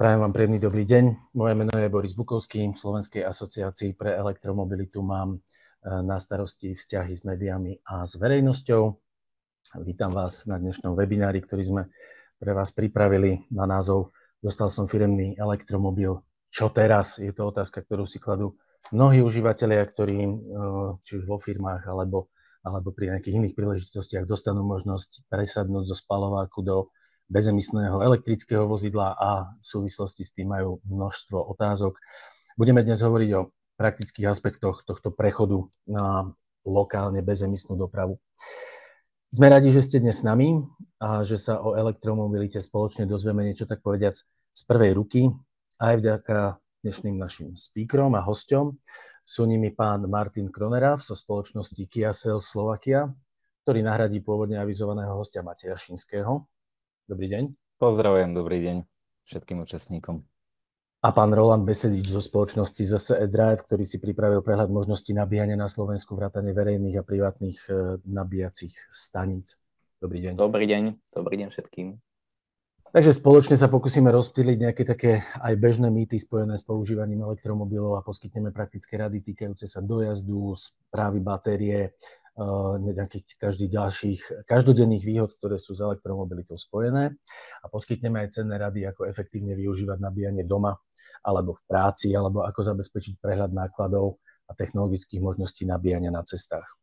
Prajem vám príjemný dobrý deň. Moje meno je Boris Bukovský. V Slovenskej asociácii pre elektromobilitu mám na starosti vzťahy s médiami a s verejnosťou. Vítam vás na dnešnom webinári, ktorý sme pre vás pripravili na názov Dostal som firemný elektromobil. Čo teraz? Je to otázka, ktorú si kladú mnohí užívateľia, ktorí či už vo firmách alebo pri nejakých iných príležitostiach dostanú možnosť presadnúť zo spalováku do bezemisného elektrického vozidla a v súvislosti s tým majú množstvo otázok. Budeme dnes hovoriť o praktických aspektoch tohto prechodu na lokálne bezemisnú dopravu. Sme radi, že ste dnes s nami a že sa o elektromobilite spoločne dozvieme niečo tak povediac z prvej ruky, aj vďaka dnešným našim speakerom a hosťom. Sú nimi pán Martin Kronerav zo spoločnosti Kia Sales Slovakia, ktorý nahradí pôvodne avizovaného hostia Mateja Šinského. Dobrý deň. Pozdravujem, dobrý deň všetkým účastníkom. A pán Roland Besedič zo spoločnosti ZSE Drive, ktorý si pripravil prehľad možností nabíjania na Slovensku vrátane verejných a privátnych nabíjacích staníc. Dobrý deň. Dobrý deň všetkým. Takže spoločne sa pokúsime rozptýliť nejaké také aj bežné mýty spojené s používaním elektromobilov a poskytneme praktické rady týkajúce sa dojazdu, správy batérie, nejakých každodenných výhod, ktoré sú s elektromobilitou spojené a poskytneme aj cenné rady, ako efektívne využívať nabíjanie doma alebo v práci, alebo ako zabezpečiť prehľad nákladov a technologických možností nabíjania na cestách.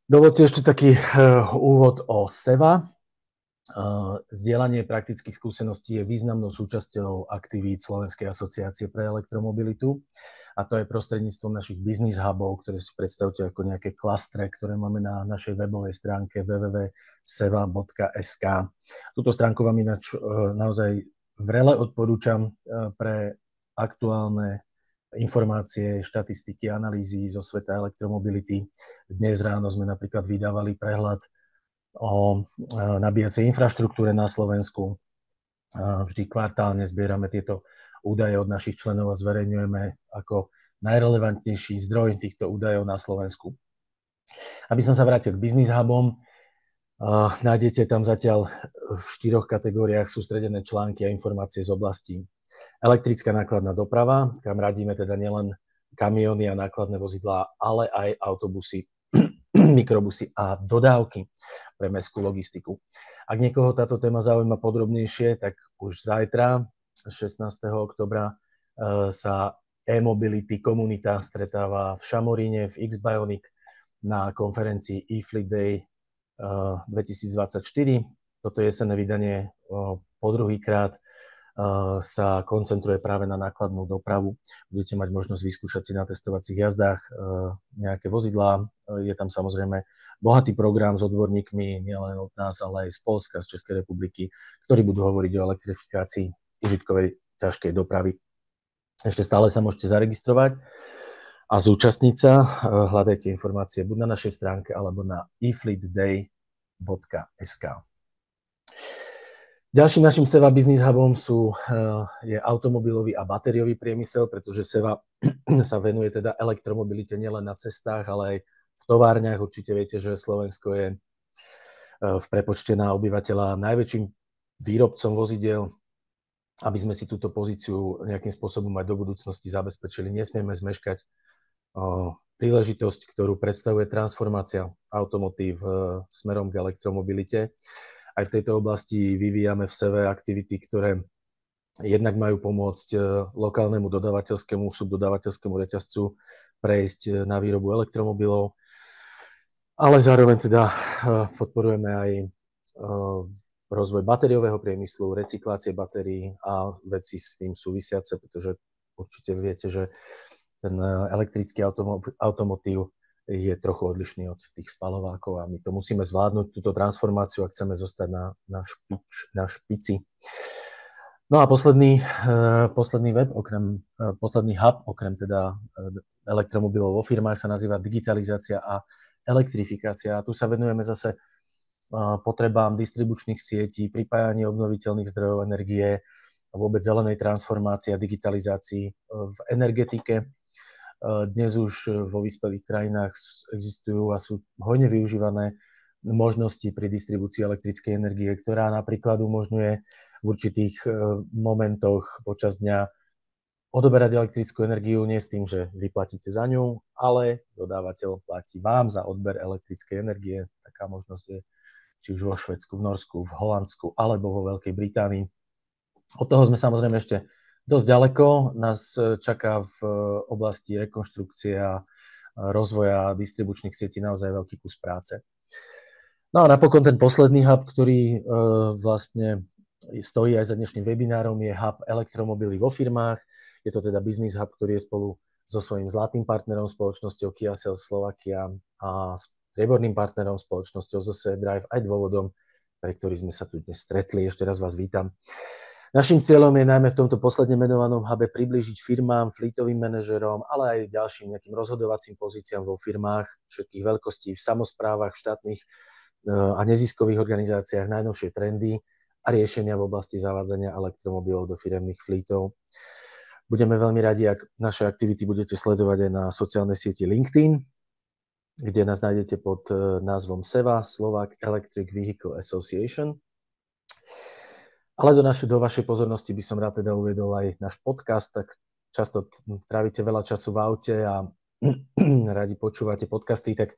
Dovoľte ešte taký úvod o SEVA. Zdieľanie praktických skúseností je významnou súčasťou aktivít Slovenskej asociácie pre elektromobilitu. A to je prostredníctvom našich business hubov, ktoré si predstavte ako nejaké klastre, ktoré máme na našej webovej stránke www.seva.sk. Túto stránku vám ináč naozaj vrele odporúčam pre aktuálne informácie, štatistiky, analýzy zo sveta elektromobility. Dnes ráno sme napríklad vydávali prehľad o nabíjacej infraštruktúre na Slovensku. Vždy kvartálne zbierame tieto údaje od našich členov a zverejňujeme ako najrelevantnejší zdroj týchto údajov na Slovensku. Aby som sa vrátil k Business Hubom, nájdete tam zatiaľ v 4 kategóriách sústredené články a informácie z oblasti elektrická nákladná doprava, kam radíme teda nielen kamióny a nákladné vozidlá, ale aj autobusy, mikrobusy a dodávky pre mestskú logistiku. Ak niekoho táto téma zaujíma podrobnejšie, tak už zajtra, 16. oktobra, sa e-mobility komunita stretáva v Šamoríne v X-Bionic na konferencii eFleet Day 2024. Toto jesenné vydanie po druhýkrát sa koncentruje práve na nákladnú dopravu. Budete mať možnosť vyskúšať si na testovacích jazdách nejaké vozidlá. Je tam samozrejme bohatý program s odborníkmi nielen od nás, ale aj z Poľska, z Českej republiky, ktorí budú hovoriť o elektrifikácii užitkovej ťažkej dopravy. Ešte stále sa môžete zaregistrovať a zúčastniť sa. Hľadajte informácie buď na našej stránke alebo na efleetday.sk. Ďalším našim SEVA Business Hubom je automobilový a batériový priemysel, pretože SEVA sa venuje teda elektromobilite nielen na cestách, ale aj v továrniach. Určite viete, že Slovensko je v prepočte na obyvateľa najväčším výrobcom vozidiel. Aby sme si túto pozíciu nejakým spôsobom aj do budúcnosti zabezpečili, nesmieme zmeškať príležitosť, ktorú predstavuje transformácia automotív smerom k elektromobilite. Aj v tejto oblasti vyvíjame v SEVE aktivity, ktoré jednak majú pomôcť lokálnemu dodávateľskému, subdodávateľskému reťazcu prejsť na výrobu elektromobilov, ale zároveň teda podporujeme aj rozvoj batériového priemyslu, recyklácie batérií a veci s tým súvisiace, pretože určite viete, že ten elektrický automotív je trochu odlišný od tých spalovákov a my to musíme zvládnuť, túto transformáciu, ak chceme zostať na špici. No a posledný hub, okrem teda elektromobilov vo firmách, sa nazýva digitalizácia a elektrifikácia. A tu sa venujeme zase potrebám distribučných sietí, pripájanie obnoviteľných zdrojov energie a vôbec zelenej transformácii a digitalizácii v energetike. Dnes už vo vyspelých krajinách existujú a sú hojne využívané možnosti pri distribúcii elektrickej energie, ktorá napríklad umožňuje v určitých momentoch počas dňa odoberať elektrickú energiu nie s tým, že vy platíte za ňu, ale dodávateľ platí vám za odber elektrickej energie. Taká možnosť je či už vo Švédsku, v Norsku, v Holandsku alebo vo Veľkej Británii. Od toho sme samozrejme ešte dosť ďaleko. Nás čaká v oblasti rekonštrukcie a rozvoja distribučných sietí naozaj veľký kus práce. No a napokon ten posledný hub, ktorý vlastne stojí aj za dnešným webinárom, je hub elektromobily vo firmách. Je to teda business hub, ktorý je spolu so svojím zlatým partnerom, spoločnosťou Kia Sales Slovakia a strieborným partnerom, spoločnosťou ZSE Drive, aj dôvodom, pre ktorý sme sa tu dnes stretli. Ešte raz vás vítam. Naším cieľom je najmä v tomto posledne menovanom hube priblížiť firmám, fleetovým manažerom, ale aj ďalším nejakým rozhodovacím pozíciám vo firmách všetkých veľkostí, v samosprávach, v štátnych a neziskových organizáciách najnovšie trendy a riešenia v oblasti zavádzania elektromobilov do firemných fleetov. Budeme veľmi radi, ak naše aktivity budete sledovať aj na sociálnej sieti LinkedIn, kde nás nájdete pod názvom SEVA, Slovak Electric Vehicle Association. Ale do vašej pozornosti by som rád teda uviedol aj náš podcast, tak často trávite veľa času v aute a radi počúvate podcasty, tak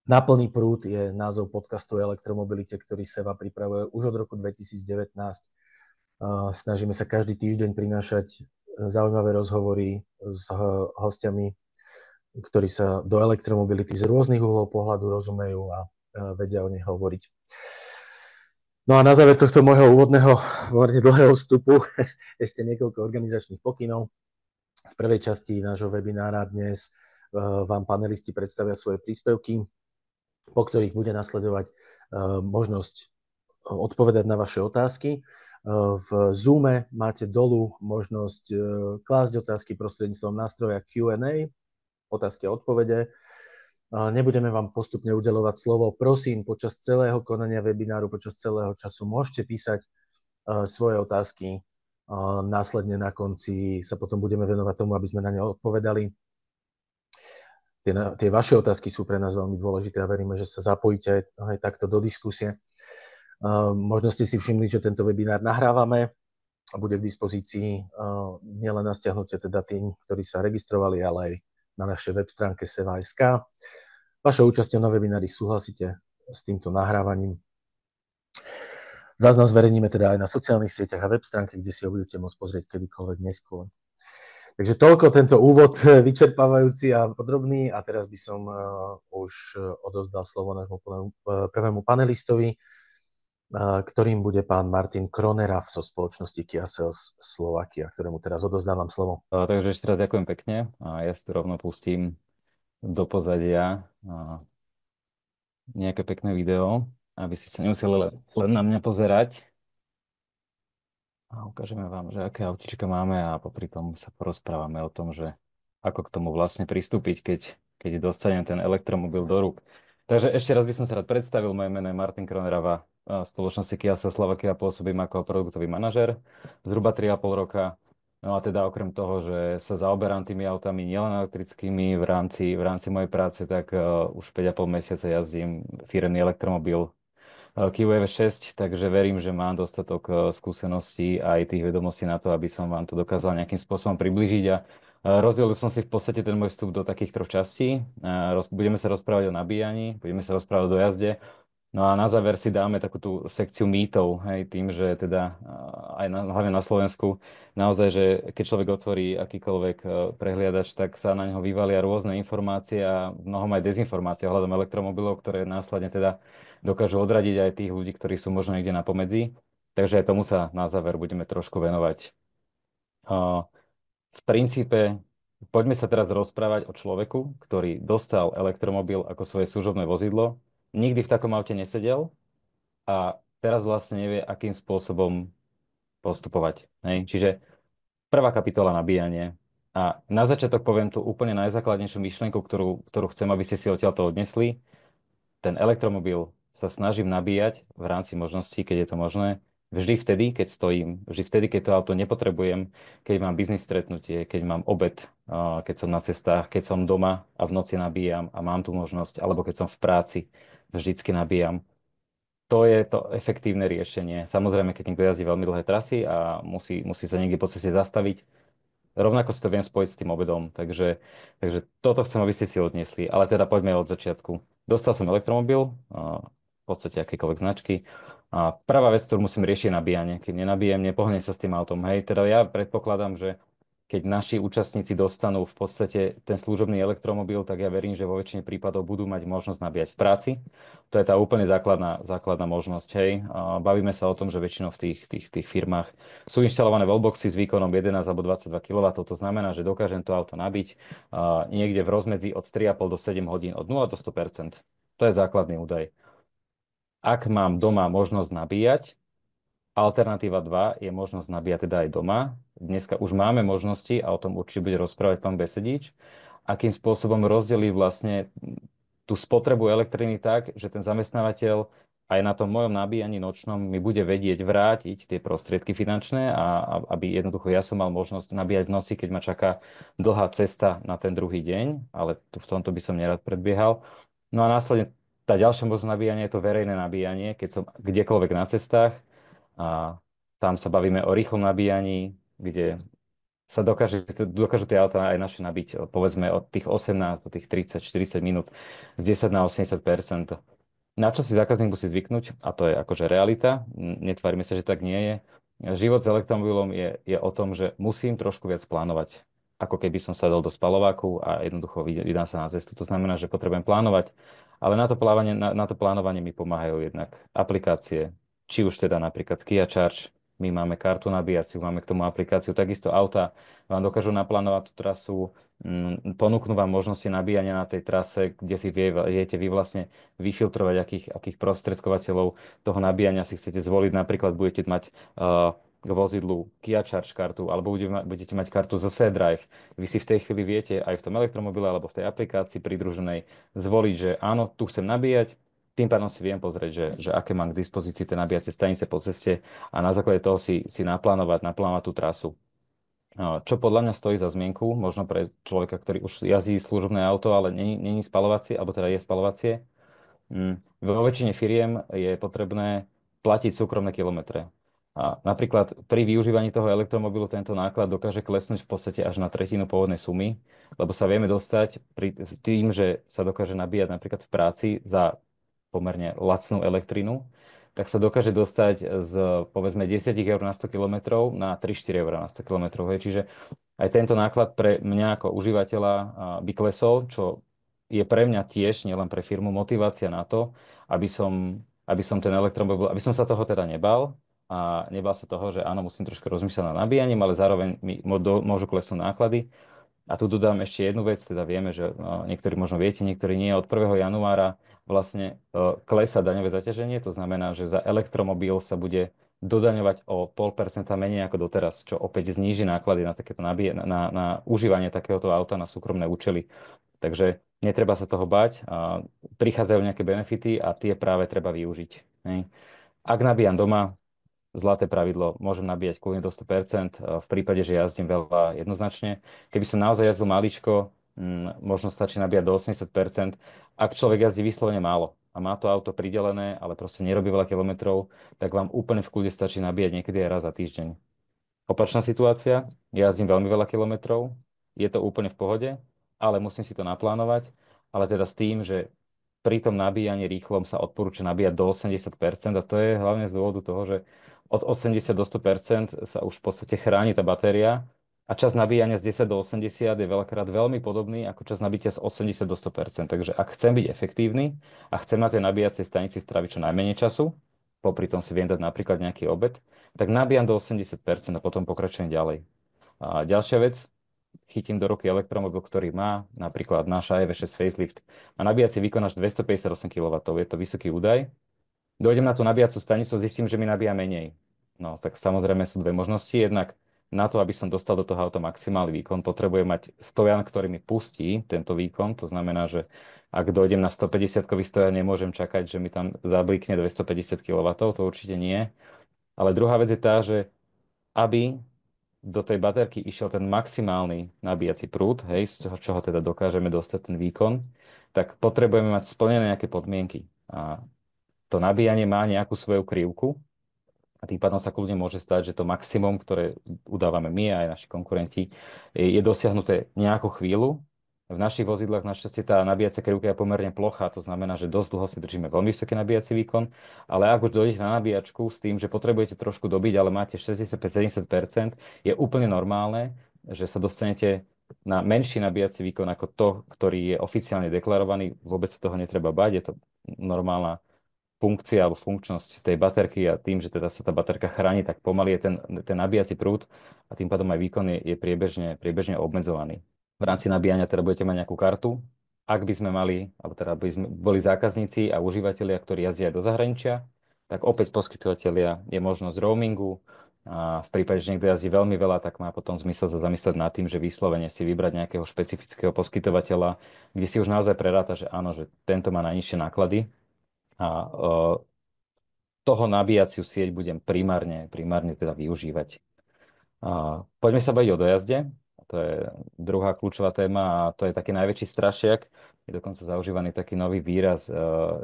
Na plný prúd je názov podcastu o elektromobilite, ktorý SEVA pripravuje už od roku 2019. Snažíme sa každý týždeň prinášať zaujímavé rozhovory s hostiami, ktorí sa do elektromobility z rôznych uhlov pohľadu rozumejú a vedia o nej hovoriť. No a na záver tohto môjho úvodného, pomerne dlhého vstupu ešte niekoľko organizačných pokynov. V prvej časti nášho webinára dnes vám panelisti predstavia svoje príspevky, po ktorých bude nasledovať možnosť odpovedať na vaše otázky. V Zoome máte dolu možnosť klásť otázky prostredníctvom nástroja Q&A, otázky a odpovede. Nebudeme vám postupne udeľovať slovo. Prosím, počas celého konania webináru, počas celého času môžete písať svoje otázky. Následne na konci sa potom budeme venovať tomu, aby sme na ne odpovedali. Tie vaše otázky sú pre nás veľmi dôležité a veríme, že sa zapojíte aj takto do diskusie. Možno ste si všimli, že tento webinár nahrávame a bude k dispozícii nielen na stiahnutie teda tým, ktorí sa registrovali, ale aj na našej web stránke seva.sk. Vašou účasťou na webinári súhlasíte s týmto nahrávaním. Záznam zverejníme teda aj na sociálnych sieťach a web stránke, kde si ho budete môcť pozrieť kedykoľvek neskôr. Takže toľko tento úvod vyčerpávajúci a podrobný a teraz by som už odovzdal slovo nášmu prvému panelistovi, ktorým bude pán Martin Kronera zo spoločnosti Kia Sales Slovakia, ktorému teraz odovzdávam slovo. Takže ešte raz ďakujem pekne a ja si to rovno pustím do pozadia nejaké pekné video, aby si sa nemuseli len na mňa pozerať. A ukážeme vám, že aké autíčka máme a popri tom sa porozprávame o tom, že ako k tomu vlastne pristúpiť, keď dostanem ten elektromobil do rúk. Takže ešte raz by som sa rád predstavil. Moje meno je Martin Kronerava. Spoločnosti Kia Sales Slovakia pôsobím ako produktový manažer zhruba 3,5 roka. No a teda okrem toho, že sa zaoberám tými autami nielen elektrickými v rámci mojej práce, tak už 5,5 mesiaca jazdím firemný elektromobil Kia EV6, takže verím, že mám dostatok skúseností a aj tých vedomostí na to, aby som vám to dokázal nejakým spôsobom priblížiť. A rozdelil som si v podstate ten môj vstup do takých 3 častí. Budeme sa rozprávať o nabíjaní, budeme sa rozprávať o dojazde. No a na záver si dáme takú tú sekciu mýtov, hej, tým, že teda aj hlavne na Slovensku, naozaj, že keď človek otvorí akýkoľvek prehliadač, tak sa na neho vyvalia rôzne informácie a mnohom aj dezinformácie ohľadom elektromobilov, ktoré následne teda dokážu odradiť aj tých ľudí, ktorí sú možno niekde na pomedzi. Takže aj tomu sa na záver budeme trošku venovať. V princípe, poďme sa teraz rozprávať o človeku, ktorý dostal elektromobil ako svoje služobné vozidlo, nikdy v takom aute nesedel a teraz vlastne nevie, akým spôsobom postupovať. Hej? Čiže prvá kapitola nabíjanie. A na začiatok poviem tú úplne najzákladnejšiu myšlienku, ktorú chcem, aby ste si odtiaľto odnesli. Ten elektromobil sa snažím nabíjať v rámci možností, keď je to možné, vždy vtedy, keď stojím, vždy vtedy, keď to auto nepotrebujem, keď mám biznis stretnutie, keď mám obed, keď som na cestách, keď som doma a v noci nabíjam a mám tú možnosť, alebo keď som v práci, vždycky nabíjam. to je to efektívne riešenie. Samozrejme, keď niekto jazdí veľmi dlhé trasy a musí sa niekde po ceste zastaviť, rovnako si to viem spojiť s tým obedom, takže toto chcem, aby ste si odniesli. Ale teda poďme od začiatku. Dostal som elektromobil, v podstate akýkoľvek značky. A prvá vec, ktorú musím riešiť, je nabíjanie. Keď nenabijem, nepohnem sa s tým autom. Hej, teda ja predpokladám, že keď naši účastníci dostanú v podstate ten služobný elektromobil, tak ja verím, že vo väčšine prípadov budú mať možnosť nabíjať v práci. To je tá úplne základná možnosť. Hej. A bavíme sa o tom, že väčšinou v tých firmách sú inštalované wallboxy s výkonom 11 alebo 22 kW. To znamená, že dokážem to auto nabiť niekde v rozmedzi od 3,5 do 7 hodín, od 0 do 100%. To je základný údaj. Ak mám doma možnosť nabíjať, alternatíva 2 je možnosť nabíjať teda aj doma. Dneska už máme možnosti, a o tom určite bude rozprávať pán Besedič, akým spôsobom rozdelí vlastne tú spotrebu elektriny tak, že ten zamestnávateľ aj na tom mojom nabíjaní nočnom mi bude vedieť vrátiť tie prostriedky finančné a aby jednoducho ja som mal možnosť nabíjať v noci, keď ma čaká dlhá cesta na ten druhý deň, ale v tomto by som nerad predbiehal. No a následne tá ďalšia možnosť nabíjania je to verejné nabíjanie, keď som kdekoľvek na cestách a tam sa bavíme o rýchlom nabíjaní, kde sa dokážu tie auta aj naše nabiť, povedzme od tých 18 do tých 30-40 minút z 10 na 80%. Na čo si zákazník musí zvyknúť, a to je akože realita, netvárime sa, že tak nie je. Život s elektromobilom je o tom, že musím trošku viac plánovať, ako keby som sadol do spalováku a jednoducho vydám sa na cestu. To znamená, že potrebujem plánovať, ale na to plánovanie mi pomáhajú jednak aplikácie, či už teda napríklad Kia Charge, my máme kartu nabíjaciu, máme k tomu aplikáciu, takisto auta vám dokážu naplánovať tú trasu, ponúknú vám možnosti nabíjania na tej trase, kde si viete vy vlastne vyfiltrovať, akých prostredkovateľov toho nabíjania si chcete zvoliť. Napríklad budete mať k vozidlu Kia Charge kartu, alebo budete mať kartu zo C-Drive. Vy si v tej chvíli viete aj v tom elektromobile alebo v tej aplikácii pridruženej zvoliť, že áno, tu chcem nabíjať, tým pádom si viem pozrieť, že aké mám k dispozícii tie nabíjacie stanice po ceste a na základe toho si naplánovať tú trasu. Čo podľa mňa stojí za zmienku, možno pre človeka, ktorý už jazdí služobné auto, ale není spalovacie, alebo teda je spalovacie. Vo väčšine firiem je potrebné platiť súkromné kilometre. A napríklad pri využívaní toho elektromobilu tento náklad dokáže klesnúť v podstate až na tretinu pôvodnej sumy, lebo sa vieme dostať tým, že sa dokáže nabíjať napríklad v práci za pomerne lacnú elektrinu, tak sa dokáže dostať z povedzme 10 eur na 100 km na 3-4 eur na 100 km. Čiže aj tento náklad pre mňa ako užívateľa by klesol, čo je pre mňa tiež, nielen pre firmu, motivácia na to, aby som ten elektromobil, aby som sa toho teda nebal a nebal sa toho, že áno, musím trošku rozmýšľať nad nabíjaním, ale zároveň mi môžu klesnúť náklady. A tu dodám ešte jednu vec, teda vieme, že niektorí možno viete, niektorí nie. Od 1. januára vlastne klesá daňové zaťaženie, to znamená, že za elektromobil sa bude dodaňovať o 0,5% menej ako doteraz, čo opäť zníži náklady na takéto na užívanie takéhoto auta na súkromné účely. Takže netreba sa toho bať. Prichádzajú nejaké benefity a tie práve treba využiť. Hej. Ak nabíjam doma, zlaté pravidlo, môžem nabíjať kľudne do 100%, v prípade, že jazdím veľa jednoznačne. Keby som naozaj jazdil maličko, možno stačí nabíjať do 80%. Ak človek jazdí vyslovene málo a má to auto pridelené, ale proste nerobí veľa kilometrov, tak vám úplne v kľude stačí nabíjať niekedy aj raz za týždeň. Opačná situácia, jazdím veľmi veľa kilometrov, je to úplne v pohode, ale musím si to naplánovať, ale teda s tým, že pri tom nabíjaní rýchlom sa odporúča nabíjať do 80% a to je hlavne z dôvodu toho, že od 80 do 100% sa už v podstate chráni tá batéria a čas nabíjania z 10 do 80 je veľakrát veľmi podobný ako čas nabíjania z 80 do 100%. Takže ak chcem byť efektívny a chcem na tej nabíjacej stanici stráviť čo najmenej času, popri tom si viem dať napríklad nejaký obed, tak nabíjam do 80% a potom pokračujem ďalej. A ďalšia vec, chytím do ruky elektromobil, ktorý má napríklad náša EV6 facelift a nabíjací výkon až 258 kW. Je to vysoký údaj. Dojdem na tú nabíjacú stanicu, zistím, že mi nabíja menej. No, tak samozrejme sú dve možnosti. Jednak na to, aby som dostal do toho auta maximálny výkon, potrebujem mať stojan, ktorý mi pustí tento výkon. To znamená, že ak dojdem na 150-kový stojan, nemôžem čakať, že mi tam zablikne 250 kW, to určite nie. Ale druhá vec je tá, že aby do tej baterky išiel ten maximálny nabíjací prúd, hej, z čoho teda dokážeme dostať ten výkon, tak potrebujeme mať splnené nejaké podmienky. A to nabíjanie má nejakú svoju krivku a tým pádom sa kľudne môže stať, že to maximum, ktoré udávame my a aj naši konkurenti, je dosiahnuté nejakú chvíľu. V našich vozidlách našťastie tá nabíjacia krivka je pomerne plochá, to znamená, že dosť dlho si držíme veľmi vysoký nabíjací výkon, ale ak už dojdete na nabíjačku s tým, že potrebujete trošku dobiť, ale máte 65-70%, je úplne normálne, že sa dostanete na menší nabíjací výkon ako to, ktorý je oficiálne deklarovaný. Vôbec sa toho netreba bať, je to normálna funkcia alebo funkčnosť tej baterky a tým, že teda sa tá baterka chráni, tak pomaly je ten nabíjací prúd a tým pádom aj výkon je priebežne obmedzovaný. V rámci nabíjania teda budete mať nejakú kartu. Ak by sme mali, alebo teda by sme boli zákazníci a užívateľia, ktorí jazdia aj do zahraničia, tak opäť poskytovateľia je možnosť roamingu. A v prípade, že niekto jazdí veľmi veľa, tak má potom zmysel sa zamyslieť nad tým, že vyslovene si vybrať nejakého špecifického poskytovateľa, kde si už naozaj preráta, že áno, že tento má najnižšie náklady a toho nabíjaciu sieť budem primárne teda využívať. Poďme sa baviť o dojazde. To je druhá kľúčová téma a to je taký najväčší strašiak. Je dokonca zaužívaný taký nový výraz,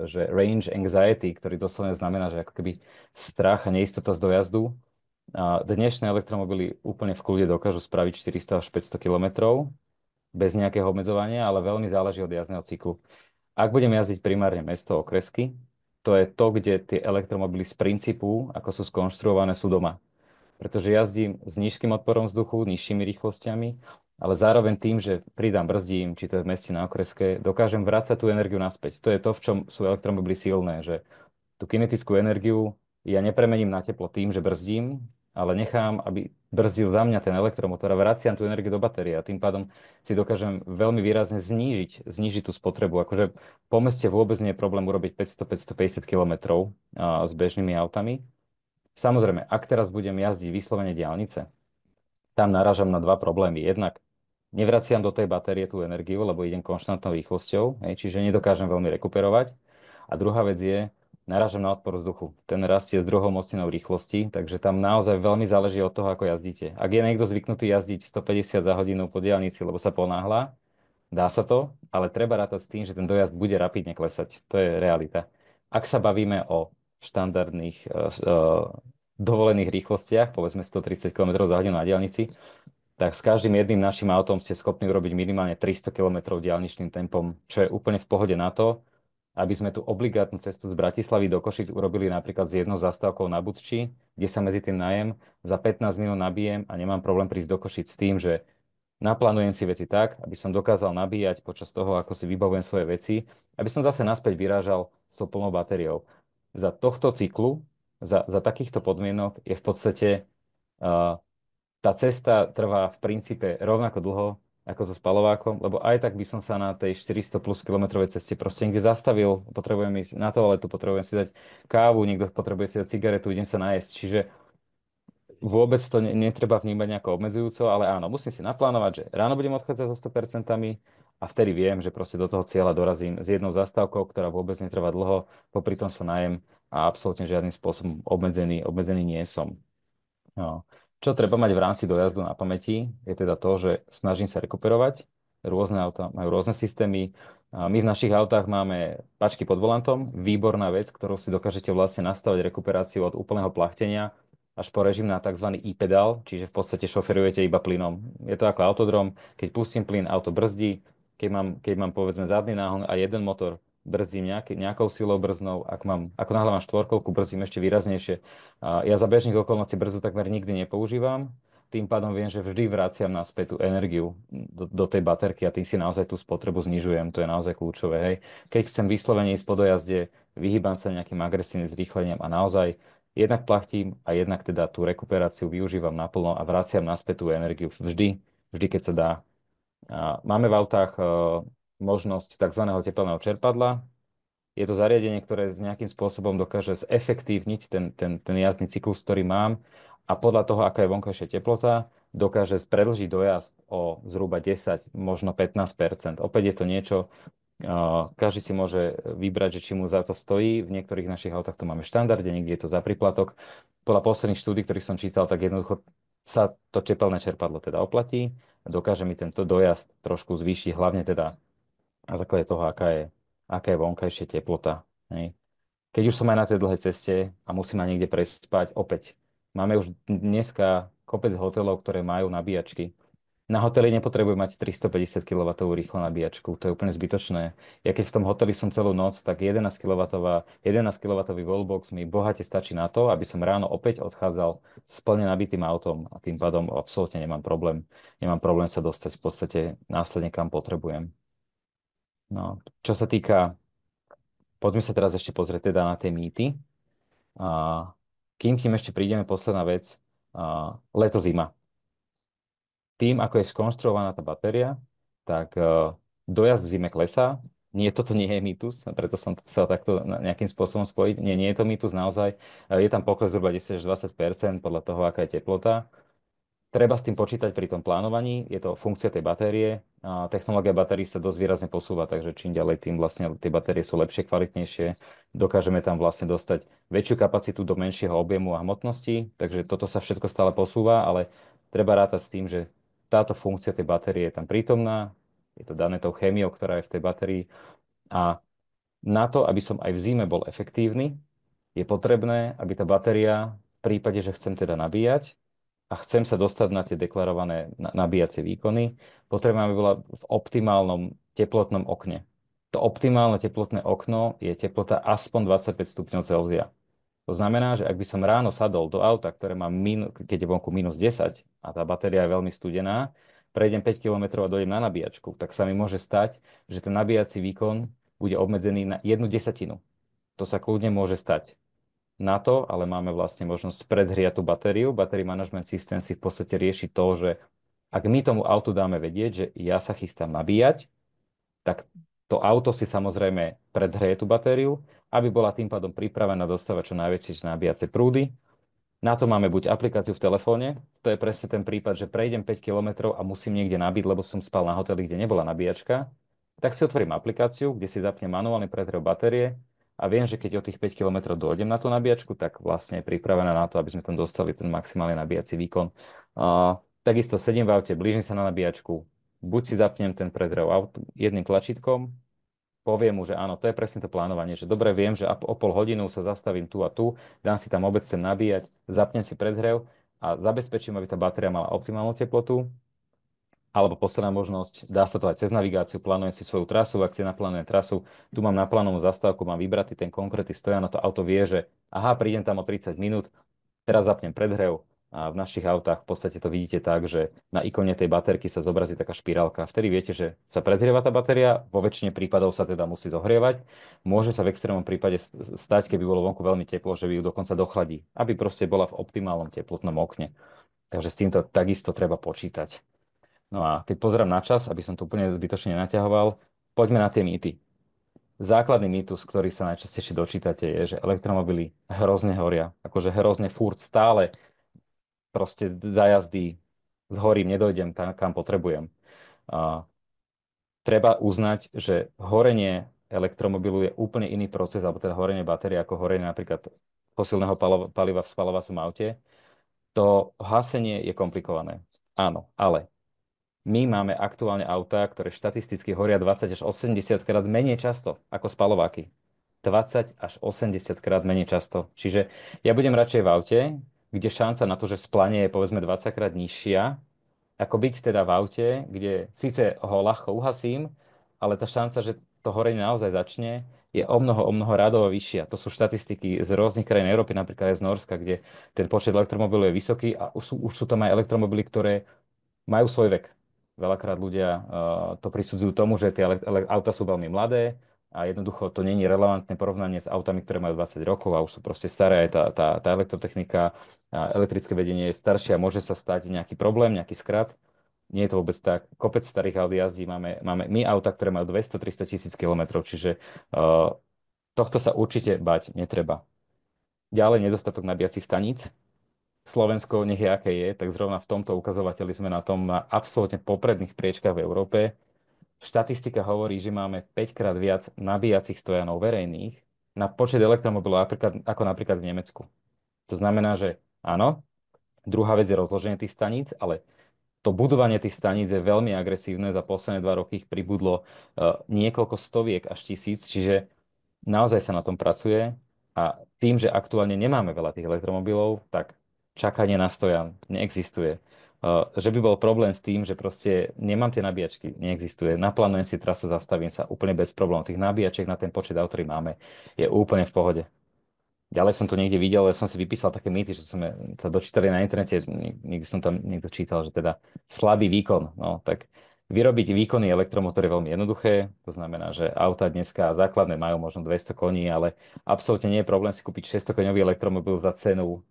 že range anxiety, ktorý doslovne znamená, že ako keby strach a neistota z dojazdu. Dnešné elektromobily úplne v kľude dokážu spraviť 400 až 500 kilometrov bez nejakého obmedzovania, ale veľmi záleží od jazdného cyklu. Ak budem jazdiť primárne mesto, okresky, to je to, kde tie elektromobily z princípu, ako sú skonštruované, sú doma. Pretože jazdím s nízkym odporom vzduchu, nižšími rýchlosťami, ale zároveň tým, že pridám, brzdím, či to je v meste na okreske, dokážem vrácať tú energiu naspäť. To je to, v čom sú elektromobily silné, že tú kinetickú energiu ja nepremením na teplo tým, že brzdím, ale nechám, aby brzdil za mňa ten elektromotor a vraciam tú energiu do batérie a tým pádom si dokážem veľmi výrazne znížiť tú spotrebu. Akože po meste vôbec nie je problém urobiť 500-550 km s bežnými autami. Samozrejme, ak teraz budem jazdiť vyslovene diaľnice, tam narážam na dva problémy. Jednak nevraciam do tej batérie tú energiu, lebo idem konštantnou rýchlosťou, čiže nedokážem veľmi rekuperovať. A druhá vec je, narážam na odpor vzduchu. Ten rastie s druhou mocninou rýchlosti, takže tam naozaj veľmi záleží od toho, ako jazdíte. Ak je niekto zvyknutý jazdiť 150 za hodinu po diaľnici, lebo sa ponáhla, dá sa to, ale treba rátať s tým, že ten dojazd bude rapidne klesať. To je realita. Ak sa bavíme o štandardných dovolených rýchlostiach, povedzme 130 km za hodinu na diaľnici, tak s každým jedným našim autom ste schopní urobiť minimálne 300 km diaľničným tempom, čo je úplne v pohode na to, aby sme tú obligátnu cestu z Bratislavy do Košic urobili napríklad s jednou zastávkou na Budči, kde sa medzi tým najem, za 15 minút nabijem a nemám problém prísť do Košic s tým, že naplánujem si veci tak, aby som dokázal nabíjať počas toho, ako si vybavujem svoje veci, aby som zase naspäť vyrážal s tou plnou batériou. Za tohto cyklu, za takýchto podmienok je v podstate tá cesta trvá v princípe rovnako dlho ako so spalovákom, lebo aj tak by som sa na tej 400 plus kilometrovej ceste proste niekde zastavil, potrebujem ísť na toaletu, potrebujem si dať kávu, niekto potrebuje si dať cigaretu, idem sa najesť, čiže vôbec to netreba vnímať nejako obmedzujúco, ale áno, musím si naplánovať, že ráno budem odchádzať so 100% a vtedy viem, že proste do toho cieľa dorazím s jednou zastávkou, ktorá vôbec netrvá dlho, popri tom sa najem a absolútne žiadnym spôsobom obmedzený nie som. No. Čo treba mať v rámci dojazdu na pamäti, je teda to, že snažím sa rekuperovať. Rôzne autá majú rôzne systémy. A my v našich autách máme pačky pod volantom, výborná vec, ktorou si dokážete vlastne nastavať rekuperáciu od úplného plachtenia až po režim na tzv. E-pedál, čiže v podstate šoferujete iba plynom. Je to ako autodrom, keď pustím plyn, auto brzdí, keď mám povedzme zadný náhon a jeden motor, brzdím nejakou silou brzdnou, ako náhle mám štvorkolku, brzdím ešte výraznejšie. Ja za bežných okolností brzdu takmer nikdy nepoužívam, tým pádom viem, že vždy vraciam naspäť tú energiu do tej baterky a tým si naozaj tú spotrebu znižujem, to je naozaj kľúčové. Hej. Keď chcem vyslovene ísť po dojazde, vyhýbam sa nejakým agresívnym zrýchleniam a naozaj jednak plachtím a jednak teda tú rekuperáciu využívam naplno a vraciam naspäť tú energiu vždy keď sa dá. Máme v autách možnosť tzv. Tepelného čerpadla. Je to zariadenie, ktoré s nejakým spôsobom dokáže zefektívniť ten jazdný cyklus, ktorý mám a podľa toho, aká je vonkajšia teplota, dokáže predĺžiť dojazd o zhruba 10, možno 15%. Opäť je to niečo, každý si môže vybrať, že či mu za to stojí. V niektorých našich autách to máme štandarde, niekde je to za príplatok. Podľa posledných štúdí, ktorých som čítal, tak jednoducho sa to tepelné čerpadlo teda oplatí. Dokáže mi tento dojazd trošku zvýšiť, hlavne teda na základe toho, aká je vonkajšia teplota. Hej. Keď už som aj na tej dlhej ceste a musím aj niekde prespať, opäť. Máme už dneska kopec hotelov, ktoré majú nabíjačky. Na hoteli nepotrebujem mať 350 kW rýchlo nabíjačku, to je úplne zbytočné. Ja keď v tom hoteli som celú noc, tak 11 kW wallbox mi bohate stačí na to, aby som ráno opäť odchádzal s plne nabitým autom a tým pádom absolútne nemám problém. Nemám problém sa dostať v podstate následne kam potrebujem. No, čo sa týka, poďme sa teraz ešte pozrieť teda na tie mýty. A kým ešte prídeme, posledná vec, leto, zima. Tým, ako je skonštruovaná tá batéria, tak dojazd v zime klesá. Nie, toto nie je mýtus, preto som to chcel takto nejakým spôsobom spojiť. Nie, nie je to mýtus naozaj. Je tam pokles zhruba 10 až 20 podľa toho, aká je teplota. Treba s tým počítať pri tom plánovaní, je to funkcia tej batérie. A technológia batérií sa dosť výrazne posúva, takže čím ďalej, tým vlastne tie batérie sú lepšie, kvalitnejšie. Dokážeme tam vlastne dostať väčšiu kapacitu do menšieho objemu a hmotnosti, takže toto sa všetko stále posúva, ale treba rátať s tým, že táto funkcia tej batérie je tam prítomná, je to dané tou chémiou, ktorá je v tej batérii a na to, aby som aj v zime bol efektívny, je potrebné, aby tá batéria v prípade, že chcem teda nabíjať, a chcem sa dostať na tie deklarované nabíjacie výkony, potrebujem, aby bola v optimálnom teplotnom okne. To optimálne teplotné okno je teplota aspoň 25 stupňov Celzia. To znamená, že ak by som ráno sadol do auta, ktoré má, keď je vonku minus 10 a tá batéria je veľmi studená, prejdem 5 kilometrov a dojdem na nabíjačku, tak sa mi môže stať, že ten nabíjací výkon bude obmedzený na 1/10. To sa kľudne môže stať. Na to ale máme vlastne možnosť predhriať tú batériu. Battery Management System si v podstate rieši to, že ak my tomu autu dáme vedieť, že ja sa chystám nabíjať, tak to auto si samozrejme predhreje tú batériu, aby bola tým pádom pripravená dostávať čo najväčšie nabíjacie prúdy. Na to máme buď aplikáciu v telefóne, to je presne ten prípad, že prejdem 5 kilometrov a musím niekde nabiť, lebo som spal na hoteli, kde nebola nabíjačka, tak si otvorím aplikáciu, kde si zapnem manuálny predhrev batérie a viem, že keď o tých 5 kilometrov dojdem na tú nabíjačku, tak vlastne je pripravená na to, aby sme tam dostali ten maximálny nabíjací výkon. Takisto sedím v aute, blížim sa na nabíjačku, buď si zapnem ten predhrev jedným tlačítkom, poviem mu, že áno, to je presne to plánovanie, že dobre viem, že o pol hodinu sa zastavím tu a tu, dám si tam obec, chcem nabíjať, zapnem si predhrev a zabezpečím, aby tá batéria mala optimálnu teplotu. Alebo posledná možnosť, dá sa to aj cez navigáciu, plánujem si svoju trasu, ak si naplánujem trasu, tu mám naplánovanú zastávku, mám vybratý ten konkrétny stojan a to auto vie, že aha, prídem tam o 30 minút, teraz zapnem predhrev a v našich autách v podstate to vidíte tak, že na ikone tej baterky sa zobrazí taká špirálka. Vtedy viete, že sa predhrieva tá batéria, vo väčšine prípadov sa teda musí zohrievať. Môže sa v extrémnom prípade stať, keby bolo vonku veľmi teplo, že by ju dokonca dochladí, aby proste bola v optimálnom teplotnom okne. Takže s týmto takisto treba počítať. No a keď pozerám na čas, aby som to úplne zbytočne nenaťahoval, poďme na tie mýty. Základný mýtus, ktorý sa najčastejšie dočítate, je, že elektromobily hrozne horia. Akože hrozne furt stále proste za jazdy zhorím, nedojdem tam, kam potrebujem. A treba uznať, že horenie elektromobilu je úplne iný proces, alebo teda horenie batérie ako horenie napríklad fosílneho paliva v spaľovacom aute. To hasenie je komplikované. Áno, ale my máme aktuálne autá, ktoré štatisticky horia 20 až 80 krát menej často ako spalováky. 20 až 80 krát menej často. Čiže ja budem radšej v aute, kde šanca na to, že splanie je povedzme 20 krát nižšia, ako byť teda v aute, kde síce ho ľahko uhasím, ale tá šanca, že to horenie naozaj začne, je o mnoho rádovo vyššia. To sú štatistiky z rôznych krajín Európy, napríklad aj z Norska, kde ten počet elektromobilov je vysoký a už sú tam aj elektromobily, ktoré majú svoj vek. Veľakrát ľudia to prisudzujú tomu, že tie auta sú veľmi mladé a jednoducho to nie je relevantné porovnanie s autami, ktoré majú 20 rokov a už sú proste staré. Aj tá elektrotechnika, elektrické vedenie je staršie a môže sa stať nejaký problém, nejaký skrat. Nie je to vôbec tak. Kopec starých aut jazdí. Máme my auta, ktoré majú 200-300 tisíc kilometrov, čiže tohto sa určite bať netreba. Ďalej nedostatok nabíjacích staníc. Slovensko, nech je aké je, tak zrovna v tomto ukazovateli sme na tom na absolútne popredných priečkách v Európe. Štatistika hovorí, že máme 5 krát viac nabíjacích stojanov verejných na počet elektromobilov ako napríklad v Nemecku. To znamená, že áno, druhá vec je rozloženie tých staníc, ale to budovanie tých staníc je veľmi agresívne. Za posledné 2 roky ich pribudlo niekoľko stoviek až tisíc, čiže naozaj sa na tom pracuje. A tým, že aktuálne nemáme veľa tých elektromobilov, tak čakanie na stojan neexistuje. Že by bol problém s tým, že proste nemám tie nabíjačky, neexistuje. Naplánujem si trasu, zastavím sa úplne bez problémov. Tých nabíjačiek na ten počet aut, ktorý máme, je úplne v pohode. Ďalej som to niekde videl, ja som si vypísal také mýty, že sme sa dočítali na internete, niekde som tam niekto čítal, že teda slabý výkon. No, tak vyrobiť výkonný elektromotor je veľmi jednoduché, to znamená, že auta dneska základné majú možno 200 koní, ale absolútne nie je problém si kúpiť 600-koňový elektromobil za cenu,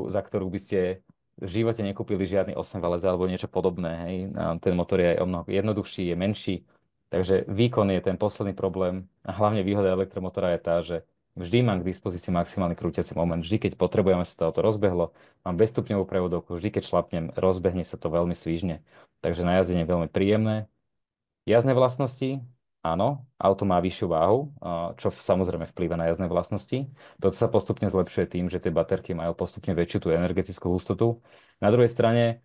za ktorú by ste v živote nekúpili žiadny 8-valec alebo niečo podobné. Hej. A ten motor je aj o mnoho jednoduchší, je menší, takže výkon je ten posledný problém a hlavne výhoda elektromotora je tá, že vždy mám k dispozícii maximálny krútiaci moment. Vždy, keď potrebujem, aby sa to auto rozbehlo, mám bezstupňovú prevodovku, vždy, keď šlapnem, rozbehne sa to veľmi svižne. Takže na jazdenie je veľmi príjemné. Jazdné vlastnosti, áno, auto má vyššiu váhu, čo samozrejme vplýva na jazdné vlastnosti. Toto sa postupne zlepšuje tým, že tie baterky majú postupne väčšiu tú energetickú hustotu. Na druhej strane,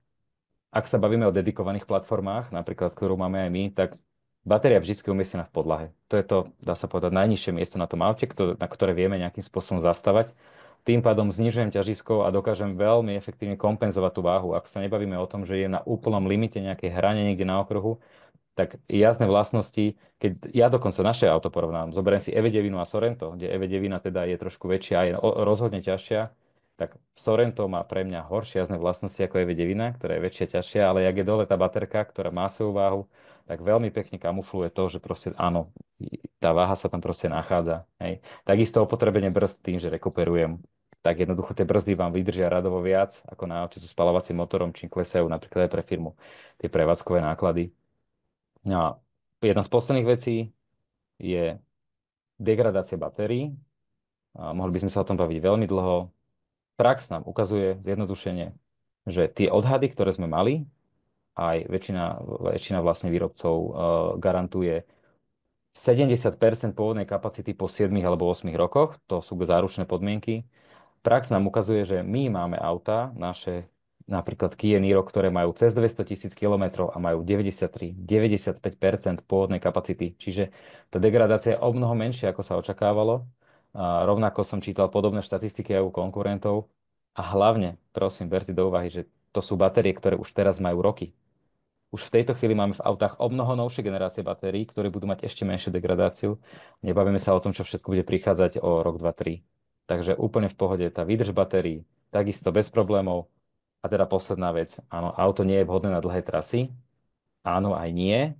ak sa bavíme o dedikovaných platformách, napríklad ktorú máme aj my, tak batéria vždy je umiestnená v podlahe. To je to, dá sa povedať, najnižšie miesto na tom aute, na ktoré vieme nejakým spôsobom zastavať. Tým pádom znižujem ťažisko a dokážem veľmi efektívne kompenzovať tú váhu. Ak sa nebavíme o tom, že je na úplnom limite nejakej hrane niekde na okruhu, tak jasné vlastnosti, keď ja dokonca naše auto porovnám, zoberiem si EV9 a Sorento, kde EV9 teda je trošku väčšia a je rozhodne ťažšia, tak Sorento má pre mňa horšie jazdné vlastnosti ako EV9, ktorá je väčšia, ťažšia, ale jak je dole tá baterka, ktorá má svoju váhu, tak veľmi pekne kamufluje to, že proste áno, tá váha sa tam proste nachádza. Hej. Takisto opotrebenie brzd tým, že rekuperujem, tak jednoducho tie brzdy vám vydržia radovo viac ako na aute so spaľovacím motorom, čím klesajú napríklad aj pre firmu tie prevádzkové náklady. No a jedna z posledných vecí je degradácia batérií. A mohli by sme sa o tom baviť veľmi dlho. Prax nám ukazuje zjednodušene, že tie odhady, ktoré sme mali, aj väčšina vlastne výrobcov garantuje 70% pôvodnej kapacity po 7 alebo 8 rokoch. To sú záručné podmienky. Prax nám ukazuje, že my máme auta, naše napríklad Kia Niro, ktoré majú cez 200 000 kilometrov a majú 93-95% pôvodnej kapacity. Čiže tá degradácia je o mnoho menšia, ako sa očakávalo. A rovnako som čítal podobné štatistiky aj u konkurentov. A hlavne, prosím, berte do úvahy, že to sú batérie, ktoré už teraz majú roky. Už v tejto chvíli máme v autách o mnoho novšie generácie batérií, ktoré budú mať ešte menšiu degradáciu. Nebavíme sa o tom, čo všetko bude prichádzať o rok, 2, 3. Takže úplne v pohode tá výdrž batérií, takisto bez problémov. A teda posledná vec, áno, auto nie je vhodné na dlhé trasy. Áno, aj nie.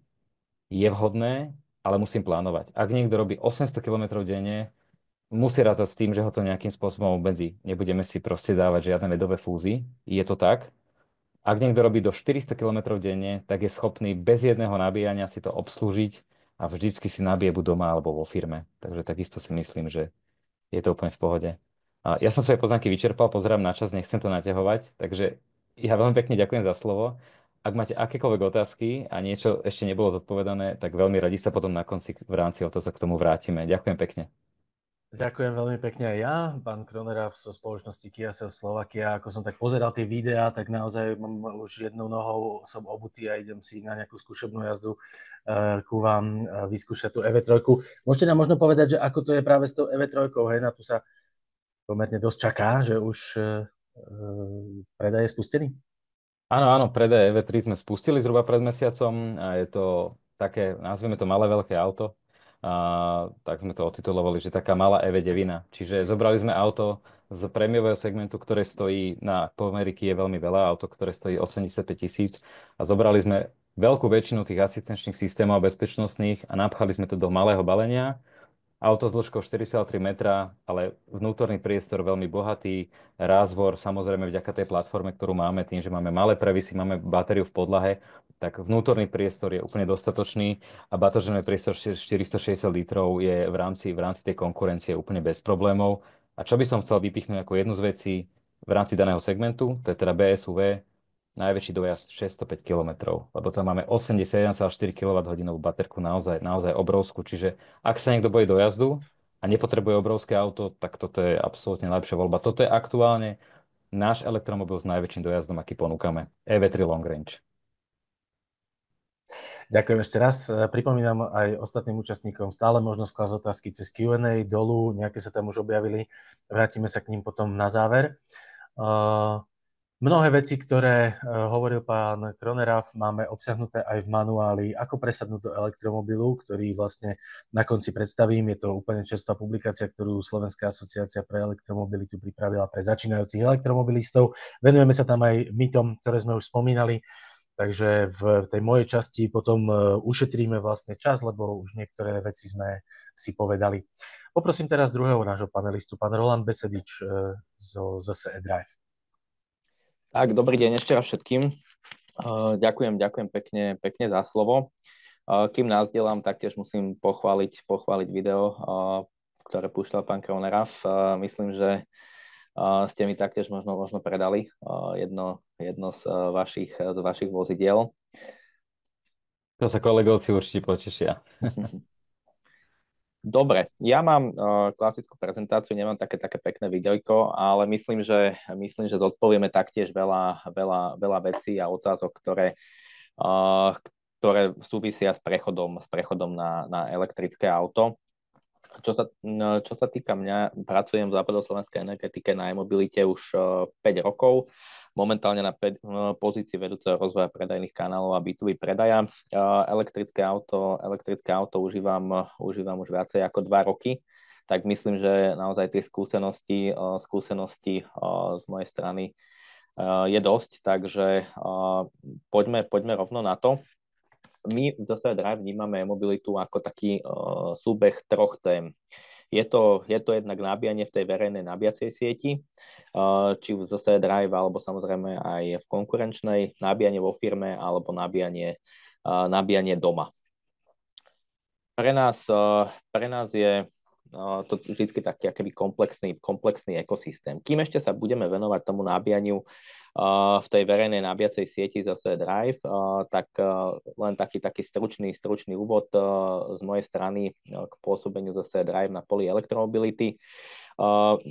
Je vhodné, ale musím plánovať. Ak niekto robí 800 km denne, musí rátať s tým, že ho to nejakým spôsobom obmedzí. Nebudeme si proste dávať žiadne medové fúzy. Je to tak. Ak niekto robí do 400 km denne, tak je schopný bez jedného nabíjania si to obslúžiť a vždycky si nabije buď doma alebo vo firme. Takže takisto si myslím, že je to úplne v pohode. A ja som svoje poznámky vyčerpal, pozerám na čas, nechcem to naťahovať, takže ja veľmi pekne ďakujem za slovo. Ak máte akékoľvek otázky a niečo ešte nebolo zodpovedané, tak veľmi radi sa potom na konci v rámci otázok k tomu vrátime. Ďakujem pekne. Ďakujem veľmi pekne aj ja, pán Kronera zo spoločnosti Kia Sales Slovakia. Ako som tak pozeral tie videá, tak naozaj mám už jednou nohou som obutý a idem si na nejakú skúšobnú jazdu ku vám vyskúšať tú EV3. Môžete nám možno povedať, že ako to je práve s tou EV3, hej, na tu sa pomerne dosť čaká, že už predaj je spustený? Áno, áno, predaj EV3 sme spustili zhruba pred mesiacom a je to také, nazveme to malé veľké auto. Tak sme to otitulovali, že taká malá EV9. Čiže zobrali sme auto z prémiového segmentu, ktoré stojí na pomery je veľmi veľa, auto, ktoré stojí 85 000 a zobrali sme veľkú väčšinu tých asistenčných systémov bezpečnostných a napchali sme to do malého balenia. Auto s dĺžkou 4,3 metra, ale vnútorný priestor veľmi bohatý, rázvor, samozrejme vďaka tej platforme, ktorú máme, tým, že máme malé previsy, máme batériu v podlahe, tak vnútorný priestor je úplne dostatočný a batožený priestor 460 litrov je v rámci tej konkurencie úplne bez problémov. A čo by som chcel vypichnúť ako jednu z vecí v rámci daného segmentu, to je teda BSUV, najväčší dojazd 605 km, lebo tam máme 81,4 kWh baterku, naozaj, naozaj obrovskú. Čiže ak sa niekto bojí dojazdu a nepotrebuje obrovské auto, tak toto je absolútne najlepšia voľba. Toto je aktuálne náš elektromobil s najväčším dojazdom, aký ponúkame. EV3 Long Range. Ďakujem ešte raz. Pripomínam aj ostatným účastníkom stále možnosť klásť otázky cez Q&A dolu, nejaké sa tam už objavili. Vrátime sa k ním potom na záver. Mnohé veci, ktoré hovoril pán Kroneraf, máme obsiahnuté aj v manuáli Ako presadnúť do elektromobilu, ktorý vlastne na konci predstavím. Je to úplne čerstvá publikácia, ktorú Slovenská asociácia pre elektromobilitu pripravila pre začínajúcich elektromobilistov. Venujeme sa tam aj mytom, ktoré sme už spomínali. Takže v tej mojej časti potom ušetríme vlastne čas, lebo už niektoré veci sme si povedali. Poprosím teraz druhého nášho panelistu, pán Roland Besedič zo ZSE Drive. Tak, dobrý deň ešte raz všetkým. Ďakujem pekne za slovo. Kým nazdielam, taktiež musím pochváliť video, ktoré púšťal pán Kroneraf. Myslím, že ste mi taktiež možno predali jedno z vašich vozidiel. To sa kolegovci určite potešia. Dobre, ja mám klasickú prezentáciu, nemám také pekné videojko, ale myslím, že zodpovieme taktiež veľa vecí a otázok, ktoré súvisia s prechodom na elektrické auto. Čo sa týka mňa, pracujem v západoslovenskej energetike na e-mobilite už 5 rokov, momentálne na pozícii vedúceho rozvoja predajných kanálov a B2B predaja. Elektrické auto užívam už viacej ako 2 roky, tak myslím, že naozaj tie skúsenosti z mojej strany je dosť, takže poďme rovno na to. My v ZSE Drive vnímame e-mobilitu ako taký súbeh 3 tém. Je to jednak nabíjanie v tej verejnej nabíjacej sieti, či v ZSE Drive, alebo samozrejme aj v konkurenčnej, nabíjanie vo firme, alebo nabíjanie doma. Pre nás je to vždy taký akoby komplexný ekosystém. Kým ešte sa budeme venovať tomu nabíjaniu v tej verejnej nabíjacej sieti ZSE Drive, tak len taký stručný úvod z mojej strany k pôsobeniu ZSE Drive na poli elektromobility.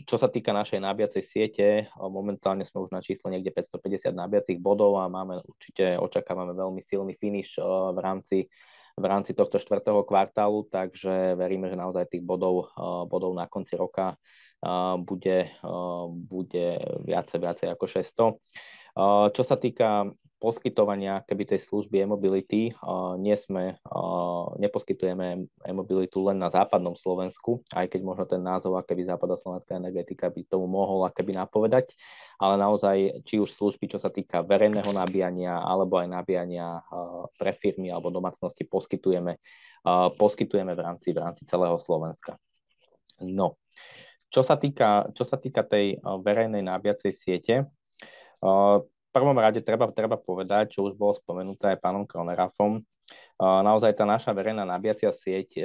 Čo sa týka našej nabíjacej siete, momentálne sme už na čísle niekde 550 nabíjacích bodov a očakávame veľmi silný finish v rámci tohto 4. kvartálu, takže veríme, že naozaj tých bodov na konci roka bude viacej ako 600. Čo sa týka poskytovania tej služby e-mobility, neposkytujeme e-mobilitu len na západnom Slovensku, aj keď možno ten názov západoslovenská energetika by tomu mohol napovedať, ale naozaj či už služby, čo sa týka verejného nabíjania alebo aj nabíjania pre firmy alebo domácnosti poskytujeme v rámci celého Slovenska. No, čo sa týka tej verejnej nabíjacej siete, v prvom rade treba povedať, čo už bolo spomenuté aj pánom Kronerafom, naozaj tá naša verejná nabíjacia sieť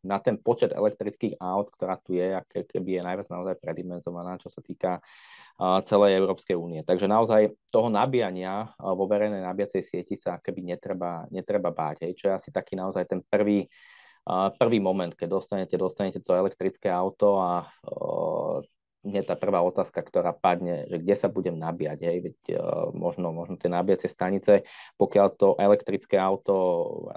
na ten počet elektrických aut, ktorá tu je, keby je najviac naozaj predimenzovaná, čo sa týka celej Európskej únie. Takže naozaj toho nabíjania vo verejnej nabíjacej sieti sa keby netreba báť, čo je asi taký naozaj ten prvý moment, keď dostanete to elektrické auto a hneď tá prvá otázka, ktorá padne, že kde sa budem nabíjať, veď možno tie nabíjacie stanice, pokiaľ to elektrické auto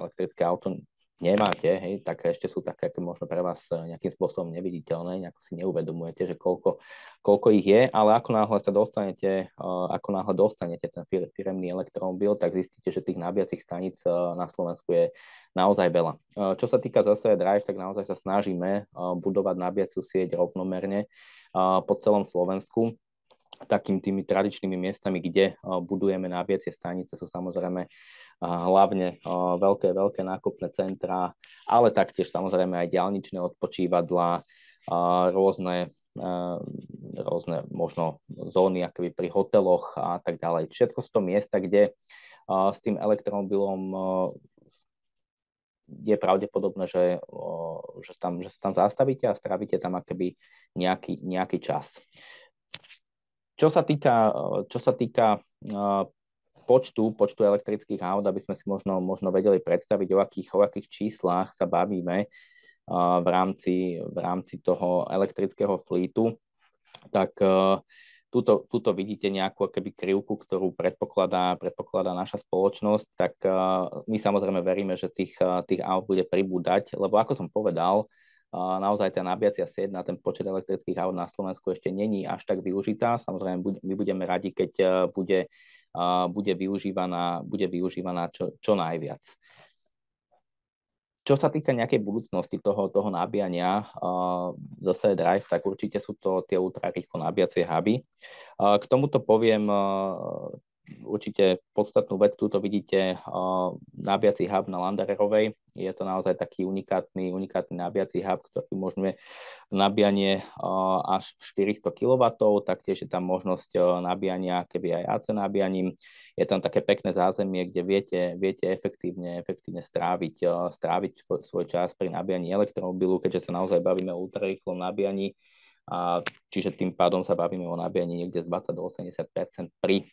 nemáte, tak ešte sú také, ako možno pre vás nejakým spôsobom neviditeľné, nejako si neuvedomujete, že koľko ich je, ale ako náhle dostanete ten firemný elektromobil, tak zistíte, že tých nabíjacích staníc na Slovensku je naozaj veľa. Čo sa týka ZSE Drive, tak naozaj sa snažíme budovať nabíjaciu sieť rovnomerne po celom Slovensku. Takým tými tradičnými miestami, kde budujeme nabíjacie stanice, sú samozrejme hlavne veľké nákupné centrá, ale taktiež samozrejme aj diaľničné odpočívadlá, rôzne možno zóny akoby pri hoteloch a tak ďalej. Všetko sú to miesta, kde s tým elektromobilom je pravdepodobné, že sa tam zastavíte a strávíte tam akoby nejaký čas. Čo sa týka počtu elektrických aut, aby sme si možno vedeli predstaviť, o akých číslach sa bavíme v rámci toho elektrického flítu, tak tuto vidíte nejakú keby krivku, ktorú predpokladá naša spoločnosť, tak my samozrejme veríme, že tých aut bude pribúdať, lebo ako som povedal, naozaj tá nabíjacia sieť na ten počet elektrických aut na Slovensku ešte není až tak využitá. Samozrejme, my budeme radi, keď bude využívaná čo najviac. Čo sa týka nejakej budúcnosti toho nabíjania zase Drive, tak určite sú to tie ultrarýchlo nabíjacie huby. K tomuto poviem určite podstatnú vec. Tuto vidíte nabíjací hub na Landererovej. Je to naozaj taký unikátny nabíjací hub, ktorý umožňuje nabíjanie až 400 kW, taktiež je tam možnosť nabíjania keby aj AC nabíjaním. Je tam také pekné zázemie, kde viete efektívne stráviť svoj čas pri nabíjaní elektromobilu, keďže sa naozaj bavíme o ultrarýchlom nabíjaní. Čiže tým pádom sa bavíme o nabíjaní niekde z 20 do 80% pri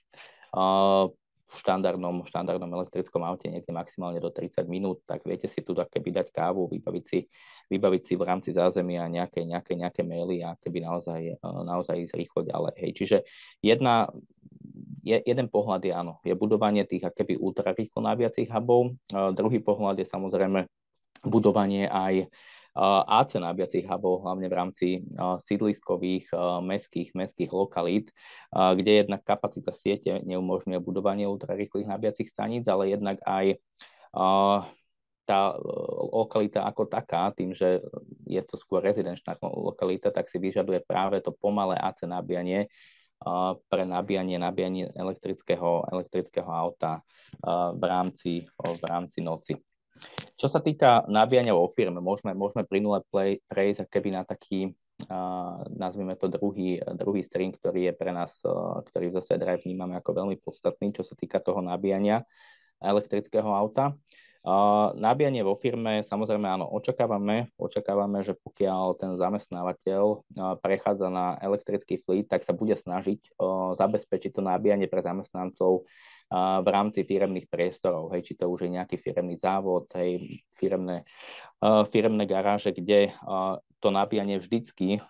štandardnom elektrickom aute niekde maximálne do 30 minút, tak viete si tu keby dať kávu, vybaviť si v rámci zázemia nejaké maily a keby naozaj ísť rýchlo ďalej. Hej. Čiže jeden pohľad je áno, je budovanie tých akéby ultrarýchlo nabíjacích hubov. Druhý pohľad je samozrejme budovanie aj AC nabíjacích hubov, hlavne v rámci sídliskových mestských lokalít, kde jednak kapacita siete neumožňuje budovanie ultrarýchlych nabíjacích staníc, ale jednak aj tá lokalita ako taká, tým, že je to skôr rezidenčná lokalita, tak si vyžaduje práve to pomalé AC nabíjanie pre nabíjanie elektrického auta v rámci noci. Čo sa týka nabíjania vo firme, môžeme plynule prejsť keby na taký, nazvime to druhý stream, ktorý je pre nás, ktorý zase Drive vnímame ako veľmi podstatný, čo sa týka toho nabíjania elektrického auta. Nabíjanie vo firme, samozrejme áno, očakávame, že pokiaľ ten zamestnávateľ prechádza na elektrický fleet, tak sa bude snažiť zabezpečiť to nabíjanie pre zamestnancov v rámci firemných priestorov, hej, či to už je nejaký firemný závod, hej, firemné garáže, kde to nabíjanie vždycky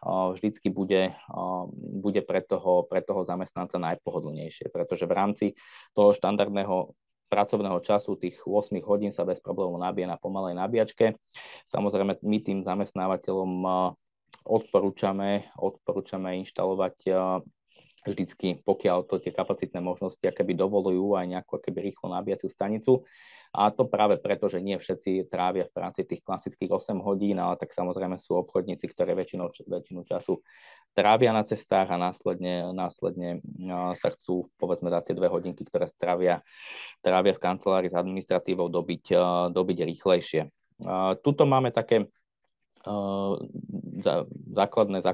bude pre toho zamestnanca najpohodlnejšie, pretože v rámci toho štandardného pracovného času, tých 8 hodín sa bez problémov nabíja na pomalej nabíjačke. Samozrejme, my tým zamestnávateľom odporúčame inštalovať vždycky, pokiaľ to tie kapacitné možnosti akéby dovolujú, aj nejakú akéby rýchlo nabíjaciu stanicu. A to práve preto, že nie všetci trávia v práci tých klasických 8 hodín, ale tak samozrejme sú obchodníci, ktorí väčšinu času trávia na cestách a následne sa chcú, povedzme, dať tie 2 hodinky, ktoré trávia v kancelárii s administratívou, dobiť rýchlejšie. Tuto máme také základné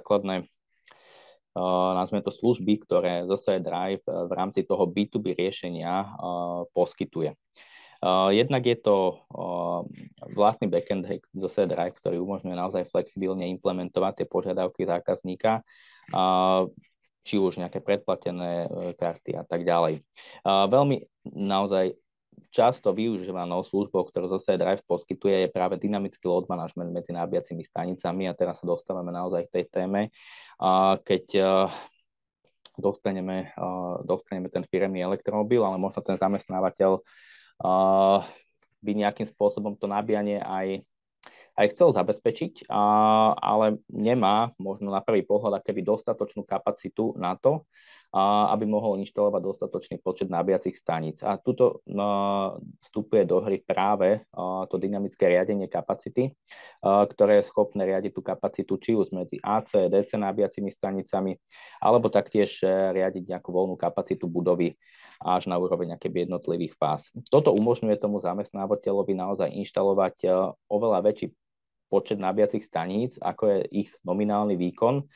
nazvime to služby, ktoré zase Drive v rámci toho B2B riešenia poskytuje. Jednak je to vlastný backend zase Drive, ktorý umožňuje naozaj flexibilne implementovať tie požiadavky zákazníka, či už nejaké predplatené karty a tak ďalej. Veľmi naozaj často využívanou službou, ktorú zase Drive poskytuje, je práve dynamický load management medzi nabíjacími stanicami a teraz sa dostávame naozaj k tej téme, keď dostaneme ten firemný elektromobil, ale možno ten zamestnávateľ by nejakým spôsobom to nabíjanie aj chcel zabezpečiť, ale nemá možno na prvý pohľad akéby dostatočnú kapacitu na to, aby mohol inštalovať dostatočný počet nabíjacích staníc. A tuto vstupuje do hry práve to dynamické riadenie kapacity, ktoré je schopné riadiť tú kapacitu či už medzi AC, DC nabíjacími stanicami, alebo taktiež riadiť nejakú voľnú kapacitu budovy až na úroveň jednotlivých fáz. Toto umožňuje tomu zamestnávateľovi naozaj inštalovať oveľa väčší počet nabíjacích staníc, ako je ich nominálny výkon,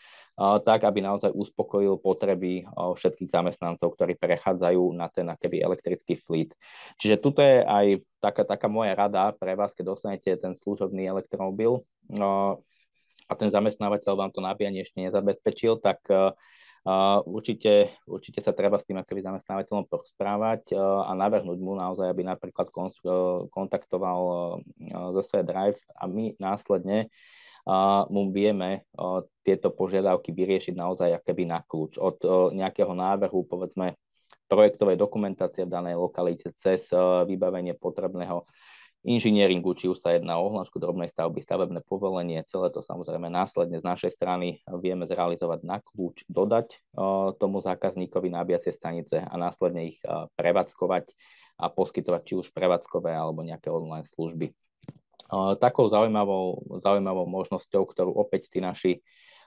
tak, aby naozaj uspokojil potreby všetkých zamestnancov, ktorí prechádzajú na ten akéby elektrický fleet. Čiže tuto je aj taká moja rada pre vás, keď dostanete ten služobný elektromobil a ten zamestnávateľ vám to nabíjanie ešte nezabezpečil, tak určite sa treba s tým akoby zamestnávateľom porozprávať a navrhnúť mu naozaj, aby napríklad kontaktoval zase Drive a my následne mu vieme tieto požiadavky vyriešiť naozaj akoby na kľúč. Od nejakého návrhu, povedzme, projektovej dokumentácie v danej lokalite cez vybavenie potrebného inžinieringu, či už sa jedná o ohlášku drobnej stavby, stavebné povolenie, celé to samozrejme následne z našej strany vieme zrealizovať na kľúč, dodať tomu zákazníkovi nabíjacie stanice a následne ich prevádzkovať a poskytovať či už prevádzkové alebo nejaké online služby. Takou zaujímavou možnosťou, ktorú opäť tí naši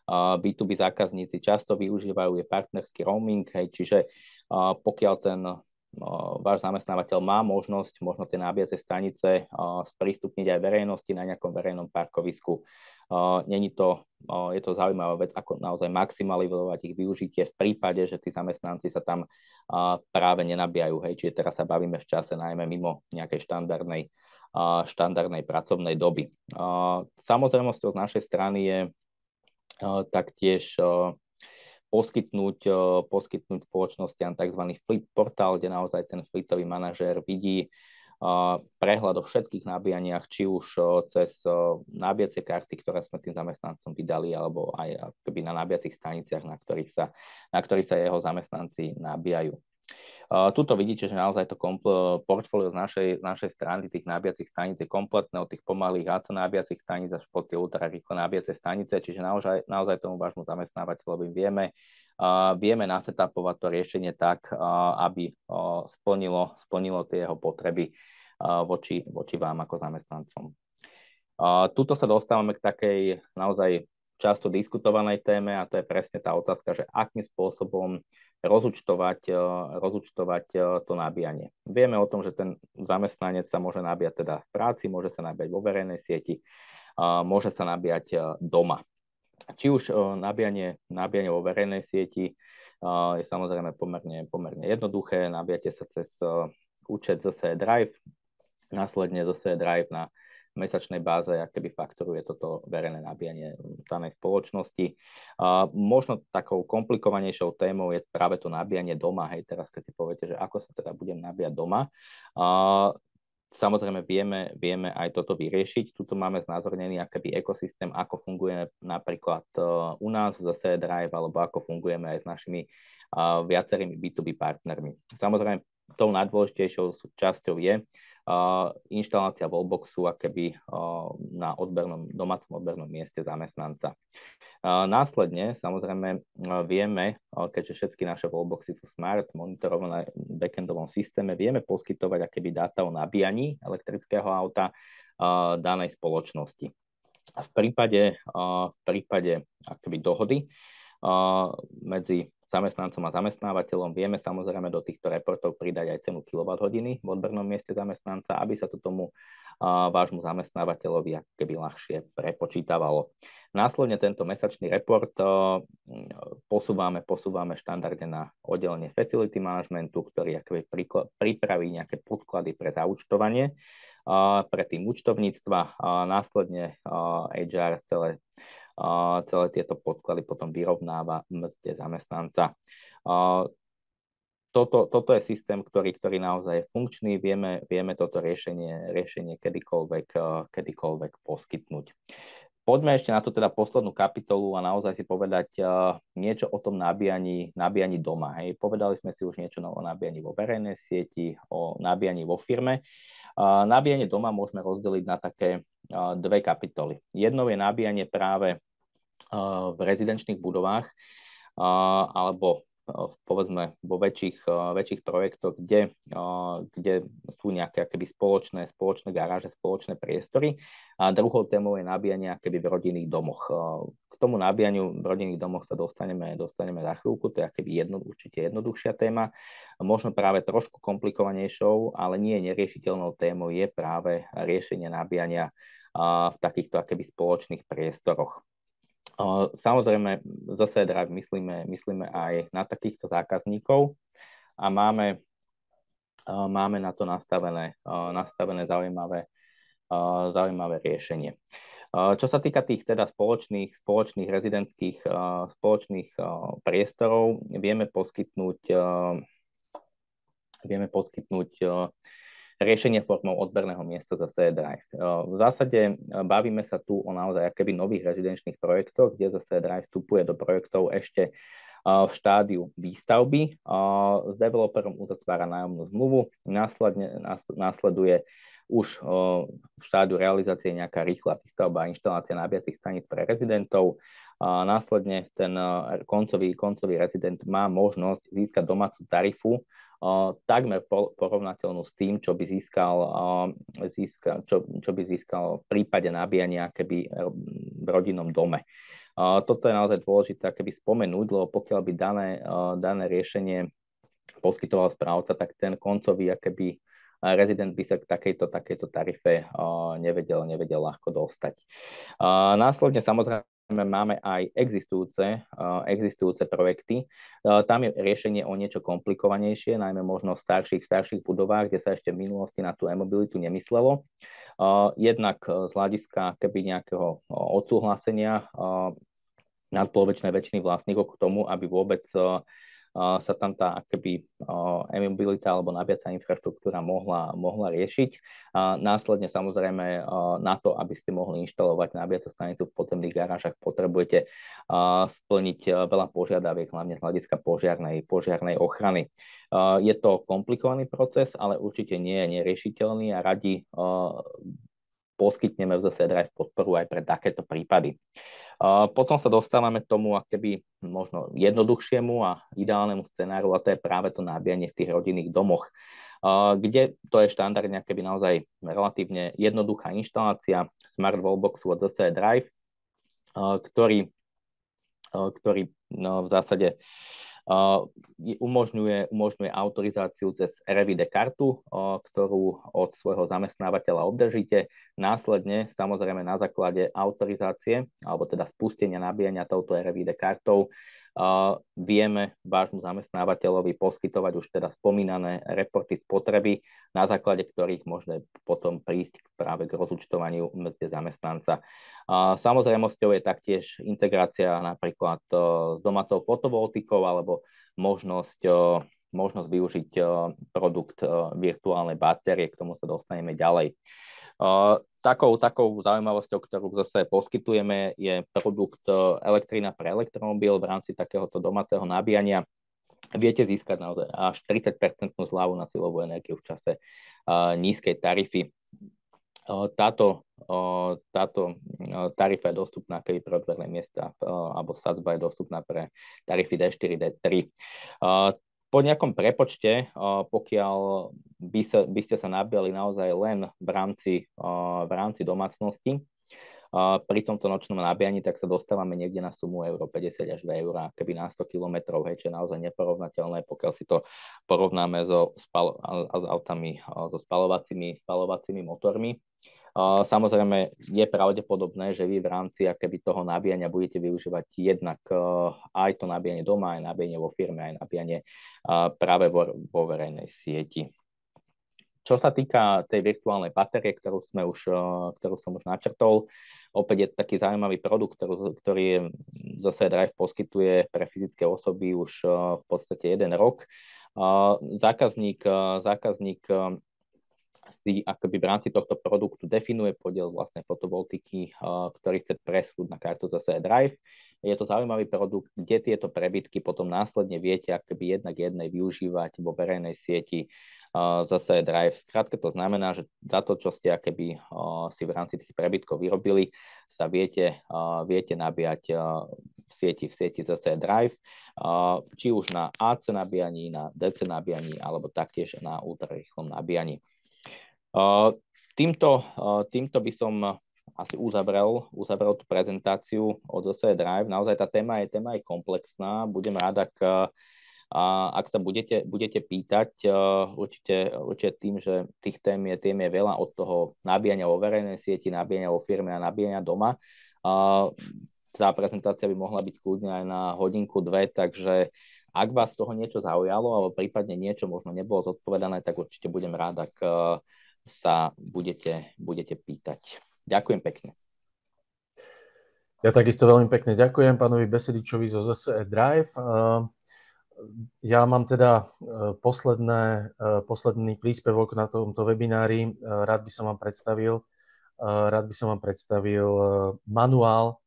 B2B zákazníci často využívajú, je partnerský roaming, čiže pokiaľ ten váš zamestnávateľ má možnosť možno tie nabíjacie stanice sprístupniť aj verejnosti na nejakom verejnom parkovisku. Je to zaujímavá vec, ako naozaj maximalizovať ich využitie v prípade, že tí zamestnanci sa tam práve nenabíjajú. Čiže teraz sa bavíme v čase najmä mimo nejakej štandardnej pracovnej doby. Samozrejmosťou z našej strany je taktiež poskytnúť spoločnostiam tzv. Fleet portál, kde naozaj ten fleetový manažér vidí prehľad o všetkých nabíjaniach, či už cez nabíjacie karty, ktoré sme tým zamestnancom vydali, alebo aj na nabíjacích staniciach, na ktorých sa jeho zamestnanci nabíjajú. Tuto vidíte, že naozaj to portfólio z našej strany tých nabíjacích staníc je kompletné od tých pomalých AC nabíjacích staníc až po tie ultrarýchle nabíjacie stanice, čiže naozaj tomu vášmu zamestnávateľovi vieme nasetapovať to riešenie tak, aby splnilo tie jeho potreby voči vám ako zamestnancom. Tuto sa dostávame k takej naozaj často diskutovanej téme a to je presne tá otázka, že akým spôsobom rozúčtovať to nabíjanie. Vieme o tom, že ten zamestnanec sa môže nabíjať teda v práci, môže sa nabíjať vo verejnej sieti, môže sa nabíjať doma. Či už nabíjanie vo verejnej sieti je samozrejme pomerne jednoduché, nabíjate sa cez účet ZSE Drive, následne ZSE Drive na mesačnej báze, akoby fakturuje toto verejné nabíjanie danej spoločnosti. Možno takou komplikovanejšou témou je práve to nabíjanie doma. Teraz keď si poviete, že ako sa teda budem nabíjať doma, samozrejme vieme aj toto vyriešiť. Tuto máme znázornený akoby ekosystém, ako funguje napríklad u nás v ZSE Drive, alebo ako fungujeme aj s našimi viacerými B2B partnermi. Samozrejme, tou najdôležitejšou časťou je inštalácia wallboxu akoby na domácom odbernom mieste zamestnanca. Následne, samozrejme, vieme, keďže všetky naše wallboxy sú smart, monitorované v backendovom systéme, vieme poskytovať akoby dáta o nabíjaní elektrického auta danej spoločnosti. A v prípade akoby dohody medzi zamestnancom a zamestnávateľom vieme samozrejme do týchto reportov pridať aj cenu kWh v odbernom mieste zamestnanca, aby sa to tomu vášmu zamestnávateľovi akoby ľahšie prepočítavalo. Následne tento mesačný report posúvame štandardne na oddelenie facility managementu, ktorý akoby pripraví nejaké podklady pre zaúčtovanie pre tým účtovníctva. Následne HR celé tieto podklady potom vyrovnáva mzde zamestnanca. Toto je systém, ktorý naozaj je funkčný, vieme toto riešenie kedykoľvek poskytnúť. Poďme ešte na to teda poslednú kapitolu a naozaj si povedať niečo o tom nabíjaní doma. Povedali sme si už niečo o nabíjaní vo verejnej sieti, o nabíjaní vo firme. Nabíjanie doma môžeme rozdeliť na také dve kapitoly. Jednou je nabíjanie práve v rezidenčných budovách alebo povedzme vo väčších projektoch, kde sú nejaké akoby spoločné garáže, spoločné priestory. A druhou témou je nabíjanie akoby v rodinných domoch. K tomu nabíjaniu v rodinných domoch sa dostaneme za chvíľku, to je akoby určite jednoduchšia téma. Možno práve trošku komplikovanejšou, ale nie neriešiteľnou témou je práve riešenie nabíjania v takýchto akoby spoločných priestoroch. Samozrejme, zase Drive myslíme aj na takýchto zákazníkov a máme na to nastavené zaujímavé riešenie. Čo sa týka tých teda spoločných rezidentských spoločných priestorov, vieme poskytnúť riešenie formou odberného miesta za CE Drive. V zásade bavíme sa tu o naozaj akoby nových rezidenčných projektoch, kde za CE Drive vstupuje do projektov ešte v štádiu výstavby. S developerom uzatvára nájomnú zmluvu, následuje už v štádiu realizácie nejaká rýchla výstavba a inštalácia nabíjacích staníc pre rezidentov. Následne ten koncový rezident má možnosť získať domácu tarifu takmer porovnateľnú s tým, čo by získal v prípade nabíjania keby v rodinnom dome. Toto je naozaj dôležité keby spomenúť, lebo pokiaľ by dané riešenie poskytoval správca, tak ten koncový keby rezident by sa k takejto tarife nevedel ľahko dostať. Následne samozrejme máme aj existujúce projekty. Tam je riešenie o niečo komplikovanejšie, najmä možno v starších budovách, kde sa ešte v minulosti na tú e-mobilitu nemyslelo. Jednak z hľadiska keby nejakého odsúhlasenia nadpolovičnej väčšiny vlastníkov k tomu, aby vôbec sa tam tá akoby e-mobilita alebo nabíjacia infraštruktúra mohla riešiť. Následne samozrejme na to, aby ste mohli inštalovať nabíjaciu stanicu v podzemných garážach, potrebujete splniť veľa požiadaviek, hlavne z hľadiska požiarnej ochrany. Je to komplikovaný proces, ale určite nie je neriešiteľný a radi poskytneme v ZSE Drive podporu aj pre takéto prípady. Potom sa dostávame k tomu akoby možno jednoduchšiemu a ideálnemu scenáru, a to je práve to nabíjanie v tých rodinných domoch, kde to je štandardne akoby naozaj relatívne jednoduchá inštalácia Smart Wallboxu od ZSE Drive, ktorý v zásade umožňuje autorizáciu cez RFID kartu, ktorú od svojho zamestnávateľa obdržíte. Následne, samozrejme na základe autorizácie, alebo teda spustenia nabíjania touto RFID kartou, vieme vášmu zamestnávateľovi poskytovať už teda spomínané reporty spotreby, na základe ktorých môžeme potom prísť práve k rozúčtovaniu mzde zamestnanca. Samozrejmosťou je taktiež integrácia napríklad s domácou fotovoltikou alebo možnosť využiť produkt virtuálnej batérie, k tomu sa dostaneme ďalej. Takou zaujímavosťou, ktorú zase poskytujeme, je produkt elektrina pre elektromobil v rámci takéhoto domáceho nabíjania. Viete získať naozaj až 30% zľavu na silovú energiu v čase nízkej tarify. Táto tarifa je dostupná pre odberné miesta, alebo sadzba je dostupná pre tarify D4, D3. Po nejakom prepočte, pokiaľ by ste sa nabíjali naozaj len v rámci domácnosti, pri tomto nočnom nabíjaní, tak sa dostávame niekde na sumu euro 50 až 2 eur, keby na 100 km, čo je naozaj neporovnateľné, pokiaľ si to porovnáme so autami, so spalovacími motormi. Samozrejme je pravdepodobné, že vy v rámci toho nabíjania budete využívať jednak aj to nabíjanie doma, aj nabíjanie vo firme, aj nabíjanie práve vo verejnej sieti. Čo sa týka tej virtuálnej batérie, ktorú som už načrtol, opäť je taký zaujímavý produkt, ktorý ZSE Drive poskytuje pre fyzické osoby už v podstate 1 rok. Zákazník si akoby v rámci tohto produktu definuje podiel vlastnej fotovoltiky, ktorý chce presunúť na kartu ZSE Drive. Je to zaujímavý produkt, kde tieto prebytky potom následne viete akoby jednak jednej využívať vo verejnej sieti ZSE Drive. Skrátka to znamená, že za to, čo ste akoby si v rámci tých prebytkov vyrobili, sa viete nabíjať v sieti ZSE Drive, či už na AC nabíjaní, na DC nabíjaní, alebo taktiež na ultrarýchlom nabíjaní. Týmto by som asi uzavrel tú prezentáciu od ZSE Drive. Naozaj tá téma je komplexná. Budem rád, ak sa budete pýtať, určite tým, že tých tém je veľa, od toho nabíjania vo verejnej sieti, nabíjania vo firme a nabíjania doma. Tá prezentácia by mohla byť kľudne aj na hodinku, 2, takže ak vás z toho niečo zaujalo, alebo prípadne niečo možno nebolo zodpovedané, tak určite budem rád, ak sa budete pýtať. Ďakujem pekne. Ja takisto veľmi pekne ďakujem pánovi Besedičovi zo ZSE Drive. Ja mám teda posledný príspevok na tomto webinári. Rád by som vám predstavil manuál,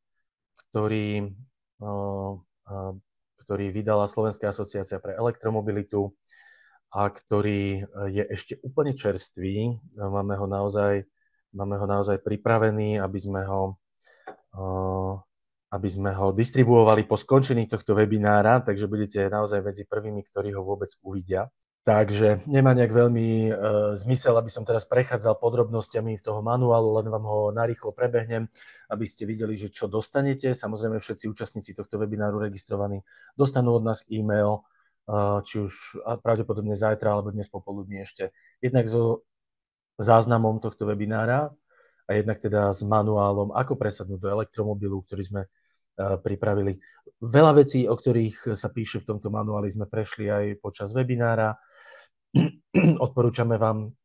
ktorý, ktorý vydala Slovenská asociácia pre elektromobilitu a ktorý je ešte úplne čerstvý. Máme ho naozaj pripravený, aby sme ho distribuovali po skončení tohto webinára, takže budete naozaj medzi prvými, ktorí ho vôbec uvidia. Takže nemá nejak veľmi zmysel, aby som teraz prechádzal podrobnosťami toho manuálu, len vám ho narýchlo prebehnem, aby ste videli, že čo dostanete. Samozrejme, všetci účastníci tohto webináru registrovaní dostanú od nás e-mail, či už pravdepodobne zajtra alebo dnes popoludní ešte. Jednak so záznamom tohto webinára a jednak teda s manuálom, ako presadnúť do elektromobilu, ktorý sme pripravili. Veľa vecí, o ktorých sa píše v tomto manuáli, sme prešli aj počas webinára. Odporúčame vám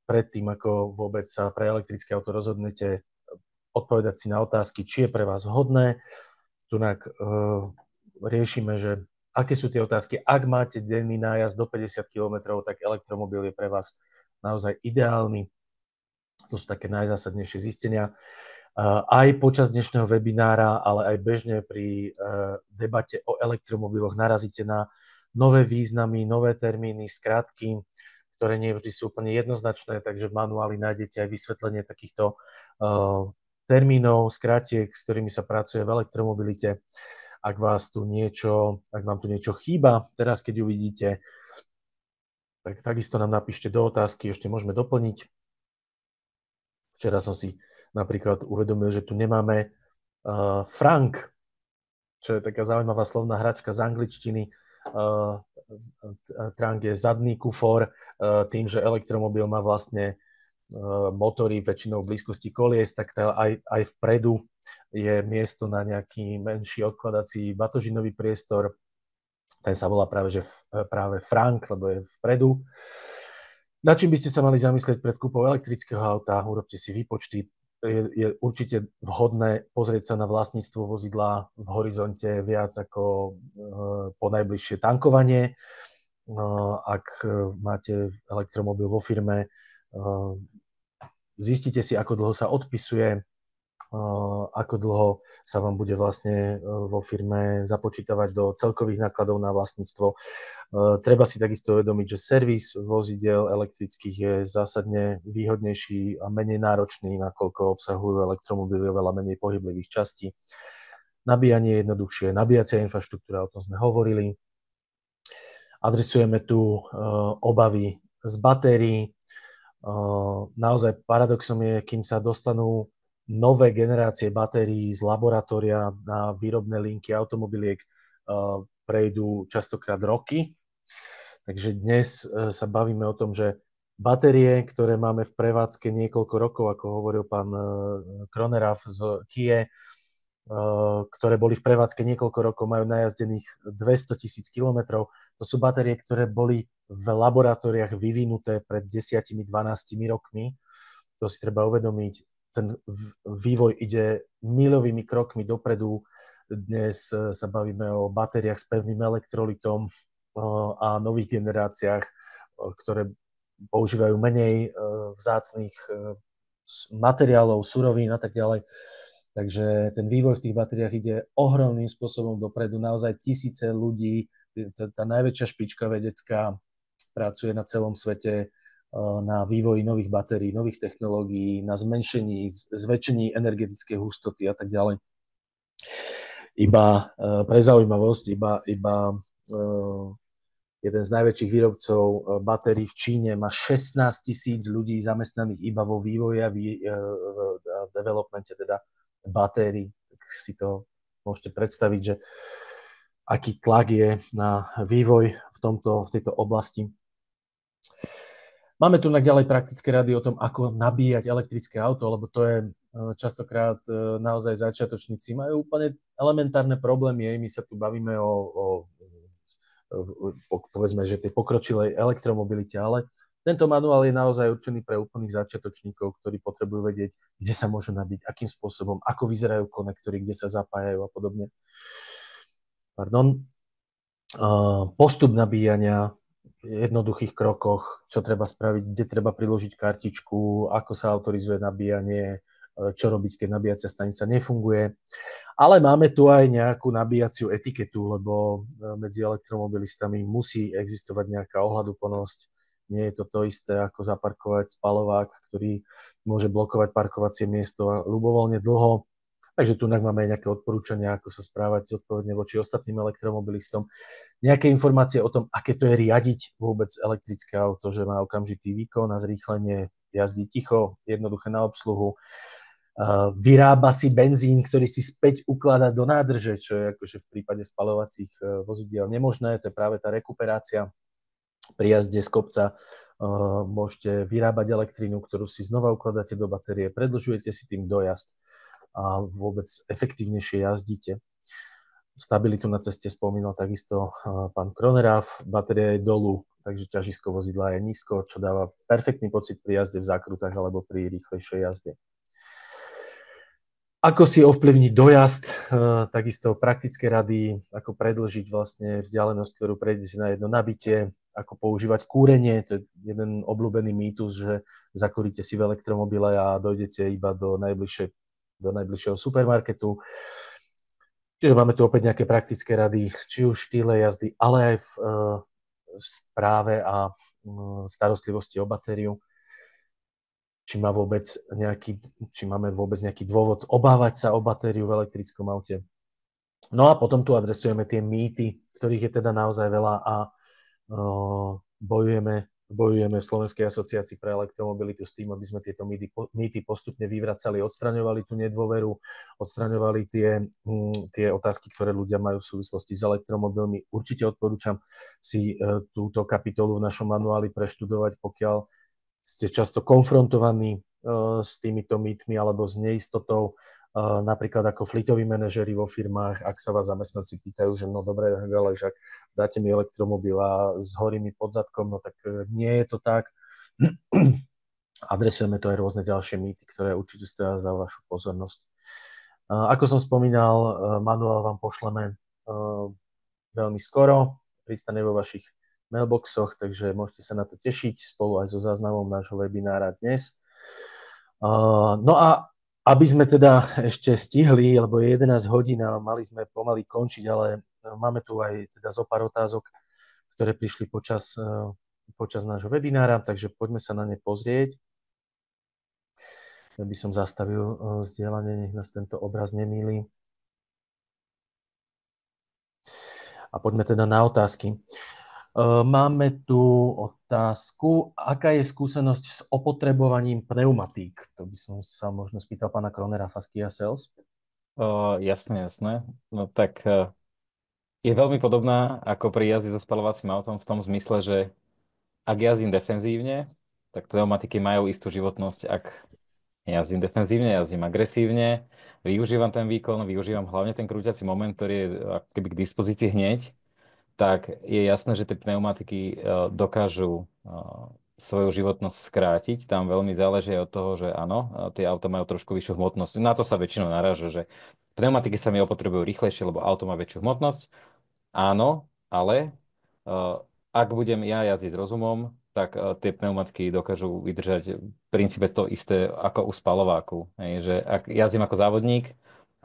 predtým, ako vôbec sa pre elektrické auto rozhodnete, odpovedať si na otázky, či je pre vás vhodné. Tunak riešime, že aké sú tie otázky. Ak máte denný nájazd do 50 km, tak elektromobil je pre vás naozaj ideálny. To sú také najzásadnejšie zistenia. Aj počas dnešného webinára, ale aj bežne pri debate o elektromobiloch narazíte na nové významy, nové termíny, skratky, ktoré nie vždy sú úplne jednoznačné, takže v manuáli nájdete aj vysvetlenie takýchto termínov, skratiek, s ktorými sa pracuje v elektromobilite. Ak vám tu niečo chýba, teraz keď uvidíte, tak takisto nám napíšte do otázky, ešte môžeme doplniť. Včera som si napríklad uvedomil, že tu nemáme frank, čo je taká zaujímavá slovná hračka z angličtiny. Trunk je zadný kufor, tým, že elektromobil má vlastne motory väčšinou v blízkosti kolies, tak aj vpredu je miesto na nejaký menší odkladací batožinový priestor. Ten sa volá práve frank, lebo je vpredu. Na čím by ste sa mali zamyslieť pred kúpou elektrického auta? Urobte si výpočty. Je určite vhodné pozrieť sa na vlastníctvo vozidla v horizonte viac ako po najbližšie tankovanie. Ak máte elektromobil vo firme, zistite si, ako dlho sa odpisuje, ako dlho sa vám bude vlastne vo firme započítavať do celkových nákladov na vlastníctvo. Treba si takisto uvedomiť, že servis vozidel elektrických je zásadne výhodnejší a menej náročný, nakoľko obsahujú elektromobily oveľa menej pohyblivých častí. Nabíjanie je jednoduchšie, nabíjacia infraštruktúra, o tom sme hovorili. Adresujeme tu obavy z batérií. Naozaj paradoxom je, kým sa dostanú nové generácie batérií z laboratória na výrobné linky automobiliek, prejdú častokrát roky. Takže dnes sa bavíme o tom, že batérie, ktoré máme v prevádzke niekoľko rokov, ako hovoril pán Kronerav z Kie, ktoré boli v prevádzke niekoľko rokov, majú najazdených 200 000 kilometrov. To sú batérie, ktoré boli v laboratóriách vyvinuté pred 10-12 rokmi. To si treba uvedomiť. Ten vývoj ide milovými krokmi dopredu. Dnes sa bavíme o batériách s pevným elektrolitom a nových generáciách, ktoré používajú menej vzácnych materiálov, surovín a tak ďalej. Takže ten vývoj v tých batériách ide ohromným spôsobom dopredu. Naozaj tisíce ľudí, tá najväčšia špička vedecká pracuje na celom svete na vývoji nových batérií, nových technológií, na zväčšení energetickej hustoty a tak ďalej. Iba pre zaujímavosť, jeden z najväčších výrobcov batérií v Číne má 16 000 ľudí zamestnaných iba vo vývoji a developmente teda batérií. Tak si to môžete predstaviť, že aký tlak je na vývoj v tejto oblasti. Máme tu ďalej praktické rady o tom, ako nabíjať elektrické auto, lebo to je častokrát naozaj začiatočníci majú úplne elementárne problémy. My sa tu bavíme o povedzme, že tej pokročilej elektromobilite, ale tento manuál je naozaj určený pre úplných začiatočníkov, ktorí potrebujú vedieť, kde sa môžu nabiť, akým spôsobom, ako vyzerajú konektory, kde sa zapájajú a podobne. Pardon. postup nabíjania, jednoduchých krokoch, čo treba spraviť, kde treba priložiť kartičku, ako sa autorizuje nabíjanie, čo robiť, keď nabíjacia stanica nefunguje. Ale máme tu aj nejakú nabíjaciu etiketu, lebo medzi elektromobilistami musí existovať nejaká ohľaduplnosť. Nie je to to isté, ako zaparkovať spalovák, ktorý môže blokovať parkovacie miesto ľubovoľne dlho. Takže tu máme aj nejaké odporúčania, ako sa správať zodpovedne voči ostatným elektromobilistom. Nejaké informácie o tom, aké to je riadiť vôbec elektrické auto, že má okamžitý výkon a zrýchlenie, jazdí ticho, jednoduché na obsluhu. Vyrába si benzín, ktorý si späť ukladá do nádrže, čo je akože v prípade spaľovacích vozidiel nemožné. To je práve tá rekuperácia. Pri jazde z kopca môžete vyrábať elektrínu, ktorú si znova ukladáte do batérie, predĺžujete si tým dojazd a vôbec efektívnejšie jazdíte. Stabilitu na ceste spomínal takisto pán Kroneráv, batéria je dolu, takže ťažisko vozidla je nízko, čo dáva perfektný pocit pri jazde v zákrutách alebo pri rýchlejšej jazde. Ako si ovplyvniť dojazd, takisto praktické rady, ako predĺžiť vlastne vzdialenosť, ktorú prejdete na jedno nabitie, ako používať kúrenie, to je jeden obľúbený mýtus, že zakúrite si v elektromobile a dojdete iba do najbližšieho supermarketu. Čiže máme tu opäť nejaké praktické rady, či už v štýle jazdy, ale aj v správe a starostlivosti o batériu. Či máme vôbec nejaký dôvod obávať sa o batériu v elektrickom aute. No a potom tu adresujeme tie mýty, ktorých je teda naozaj veľa a bojujeme v Slovenskej asociácii pre elektromobilitu s tým, aby sme tieto mýty postupne vyvracali, odstraňovali tú nedôveru, odstraňovali tie otázky, ktoré ľudia majú v súvislosti s elektromobilmi. Určite odporúčam si túto kapitolu v našom manuáli preštudovať, pokiaľ ste často konfrontovaní s týmito mýtmi alebo s neistotou, napríklad ako flitoví manažeri vo firmách, ak sa vás zamestnanci pýtajú, že no dobre, ale však dáte mi elektromobil a zhorí mi pod zadkom, no tak nie je to tak. Adresujeme to aj rôzne ďalšie mýty, ktoré určite stoja za vašu pozornosť. Ako som spomínal, manuál vám pošleme veľmi skoro, pristane vo vašich mailboxoch, takže môžete sa na to tešiť spolu aj so záznamom nášho webinára dnes. No a aby sme teda ešte stihli, lebo je 11 hodín a mali sme pomaly končiť, ale máme tu aj teda zo pár otázok, ktoré prišli počas nášho webinára, takže poďme sa na ne pozrieť. Ja by som zastavil zdieľanie, nech nás tento obraz nemýli. A poďme teda na otázky. Máme tu otázku, aká je skúsenosť s opotrebovaním pneumatík? To by som sa možno spýtal pána Kronera z Kia Sales. Jasné. No tak je veľmi podobná ako pri jazde so spaľovacím autom v tom zmysle, že ak jazdím defenzívne, tak pneumatiky majú istú životnosť. Ak jazdím defenzívne, jazdím agresívne, využívam ten výkon, využívam hlavne ten krúťací moment, ktorý je ako keby k dispozícii hneď, tak je jasné, že tie pneumatiky dokážu svoju životnosť skrátiť. Tam veľmi záleží od toho, že áno, tie auta majú trošku vyššiu hmotnosť. Na to sa väčšinou naráža, že pneumatiky sa mi opotrebujú rýchlejšie, lebo auto má väčšiu hmotnosť. Áno, ale ak budem ja jazdiť s rozumom, tak tie pneumatiky dokážu vydržať v princípe to isté ako u spalováku. Že ak jazdím ako závodník,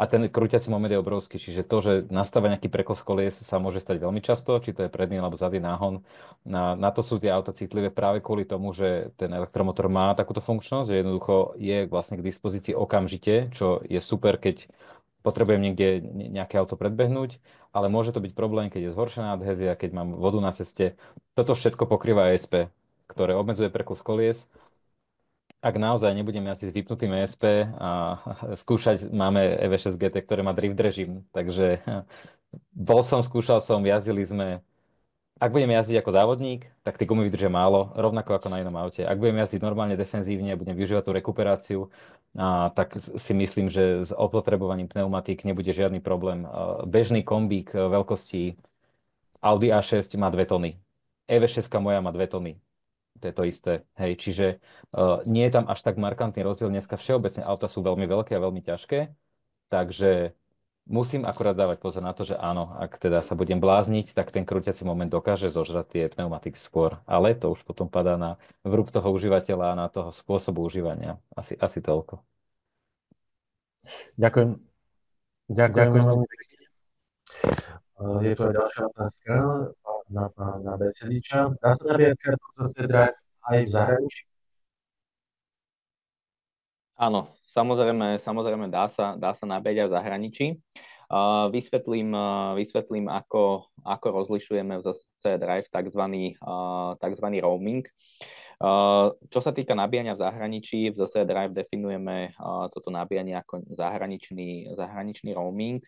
a ten krúťací moment je obrovský, čiže to, že nastáva nejaký prekles kolies, sa môže stať veľmi často, či to je predný alebo zadný náhon. Na to sú tie auta citlivé práve kvôli tomu, že ten elektromotor má takúto funkčnosť, že jednoducho je vlastne k dispozícii okamžite, čo je super, keď potrebujem niekde nejaké auto predbehnúť, ale môže to byť problém, keď je zhoršená adhézia, keď mám vodu na ceste. Toto všetko pokrýva ESP, ktoré obmedzuje prekles kolies. Ak naozaj nebudeme asi s vypnutým ESP a skúšať, máme EV6 GT, ktoré má drift režim, takže skúšal som, jazdili sme. Ak budem jazdiť ako závodník, tak tie gumy vydržia málo, rovnako ako na inom aute. Ak budem jazdiť normálne defenzívne, budem využívať tú rekuperáciu, tak si myslím, že s opotrebovaním pneumatík nebude žiadny problém. Bežný kombík veľkosti Audi A6 má 2 tony. EV6 moja má 2 tony. To je to isté. Hej, čiže nie je tam až tak markantný rozdiel. Dneska všeobecne auta sú veľmi veľké a veľmi ťažké, takže Musím akurát dávať pozor na to, že áno, ak teda sa budem blázniť, tak ten krúťací moment dokáže zožrať tie pneumatiky skôr. Ale to už potom padá na vrúb toho užívateľa a na toho spôsobu užívania. Asi toľko. Ďakujem. Ďakujem veľmi pekne. Je tu aj ďalšia otázka na pána Besediča. Dá sa nabíjať kartu ZC Drive aj v zahraničí? Áno, samozrejme dá sa nabíjať aj v zahraničí. Vysvetlím ako rozlišujeme v ZC Drive tzv. Roaming. Čo sa týka nabíjania v zahraničí, v ZC Drive definujeme toto nabíjanie ako zahraničný roaming.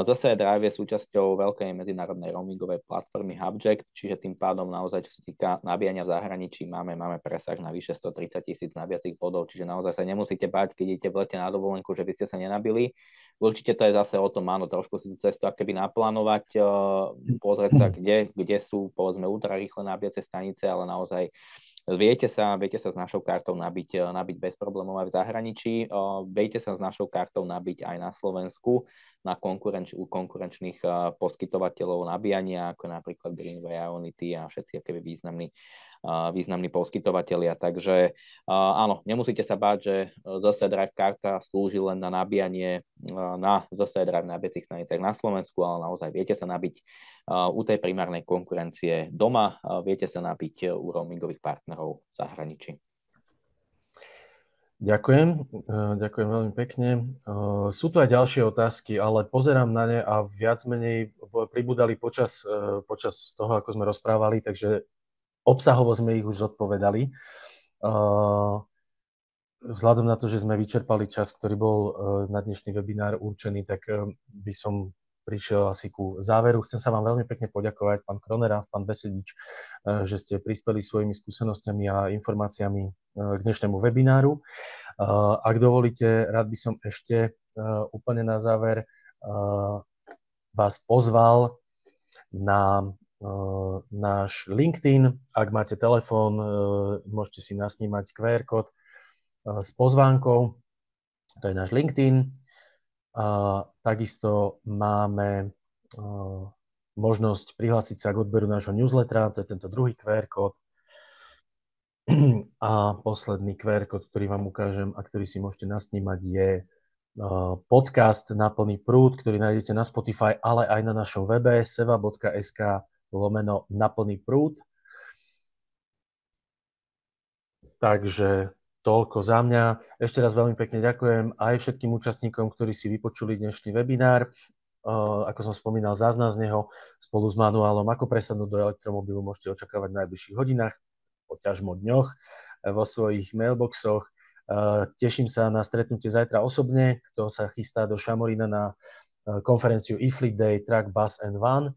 ZC Drive je súčasťou veľkej medzinárodnej roamingovej platformy Hubject, čiže tým pádom naozaj, čo sa týka nabíjania v zahraničí, máme presah na vyše 130 000 nabíjacích bodov, čiže naozaj sa nemusíte báť, keď idete v lete na dovolenku, že by ste sa nenabili. Určite to je zase o tom, áno, trošku si tú cestu akoby naplánovať, pozrieť sa, kde sú, povedzme, ultrarýchle nabíjacie stanice, ale naozaj viete sa s našou kartou nabiť bez problémov aj v zahraničí. Viete sa s našou kartou nabiť aj na Slovensku na konkurenčných poskytovateľov nabíjania, ako napríklad Greenway, Ionity a všetci akoby významní poskytovatelia. Takže áno, nemusíte sa báť, že ZC Drive karta slúži len na nabíjanie na ZC Drive nabíjacích staniciach na Slovensku, ale naozaj viete sa nabiť u tej primárnej konkurencie doma, viete sa nabiť u roamingových partnerov v zahraničí. Ďakujem veľmi pekne. Sú tu aj ďalšie otázky, ale pozerám na ne a viac menej pribudali počas toho, ako sme rozprávali, takže obsahovo sme ich už zodpovedali. Vzhľadom na to, že sme vyčerpali čas, ktorý bol na dnešný webinár určený, tak by som prišiel asi ku záveru. Chcem sa vám veľmi pekne poďakovať, pán Kronerá, pán Besedič, že ste prispeli svojimi skúsenosťami a informáciami k dnešnému webináru. Ak dovolíte, rád by som ešte úplne na záver vás pozval na náš LinkedIn. Ak máte telefón, môžete si nasnímať QR kód s pozvánkou. To je náš LinkedIn. Takisto máme možnosť prihlásiť sa k odberu nášho newslettera, to je tento druhý QR kód. A posledný QR kód, ktorý vám ukážem a ktorý si môžete nasnímať, je podcast Na plný prúd, ktorý nájdete na Spotify, ale aj na našom webe seva.sk/Na plný prúd. Takže toľko za mňa. Ešte raz veľmi pekne ďakujem aj všetkým účastníkom, ktorí si vypočuli dnešný webinár. Ako som spomínal, záznam z neho spolu s manuálom, ako presadnúť do elektromobilu, môžete očakávať v najbližších hodinách, poťažmo dňoch, vo svojich mailboxoch. Teším sa na stretnutie zajtra osobne, kto sa chystá do Šamorína na konferenciu eFleet Day Truck, Bus and Van.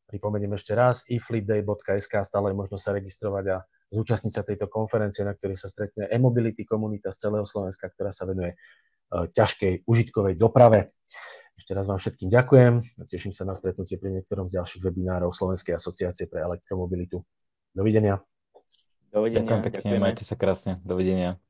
Pripomeniem ešte raz, efleetday.sk, stále je možno sa registrovať a zúčastniť sa tejto konferencie, na ktorej sa stretne e-mobility komunita z celého Slovenska, ktorá sa venuje ťažkej užitkovej doprave. Ešte raz vám všetkým ďakujem a teším sa na stretnutie pri niektorom z ďalších webinárov Slovenskej asociácie pre elektromobilitu. Dovidenia. Ďakujem pekne, majte sa krásne. Dovidenia.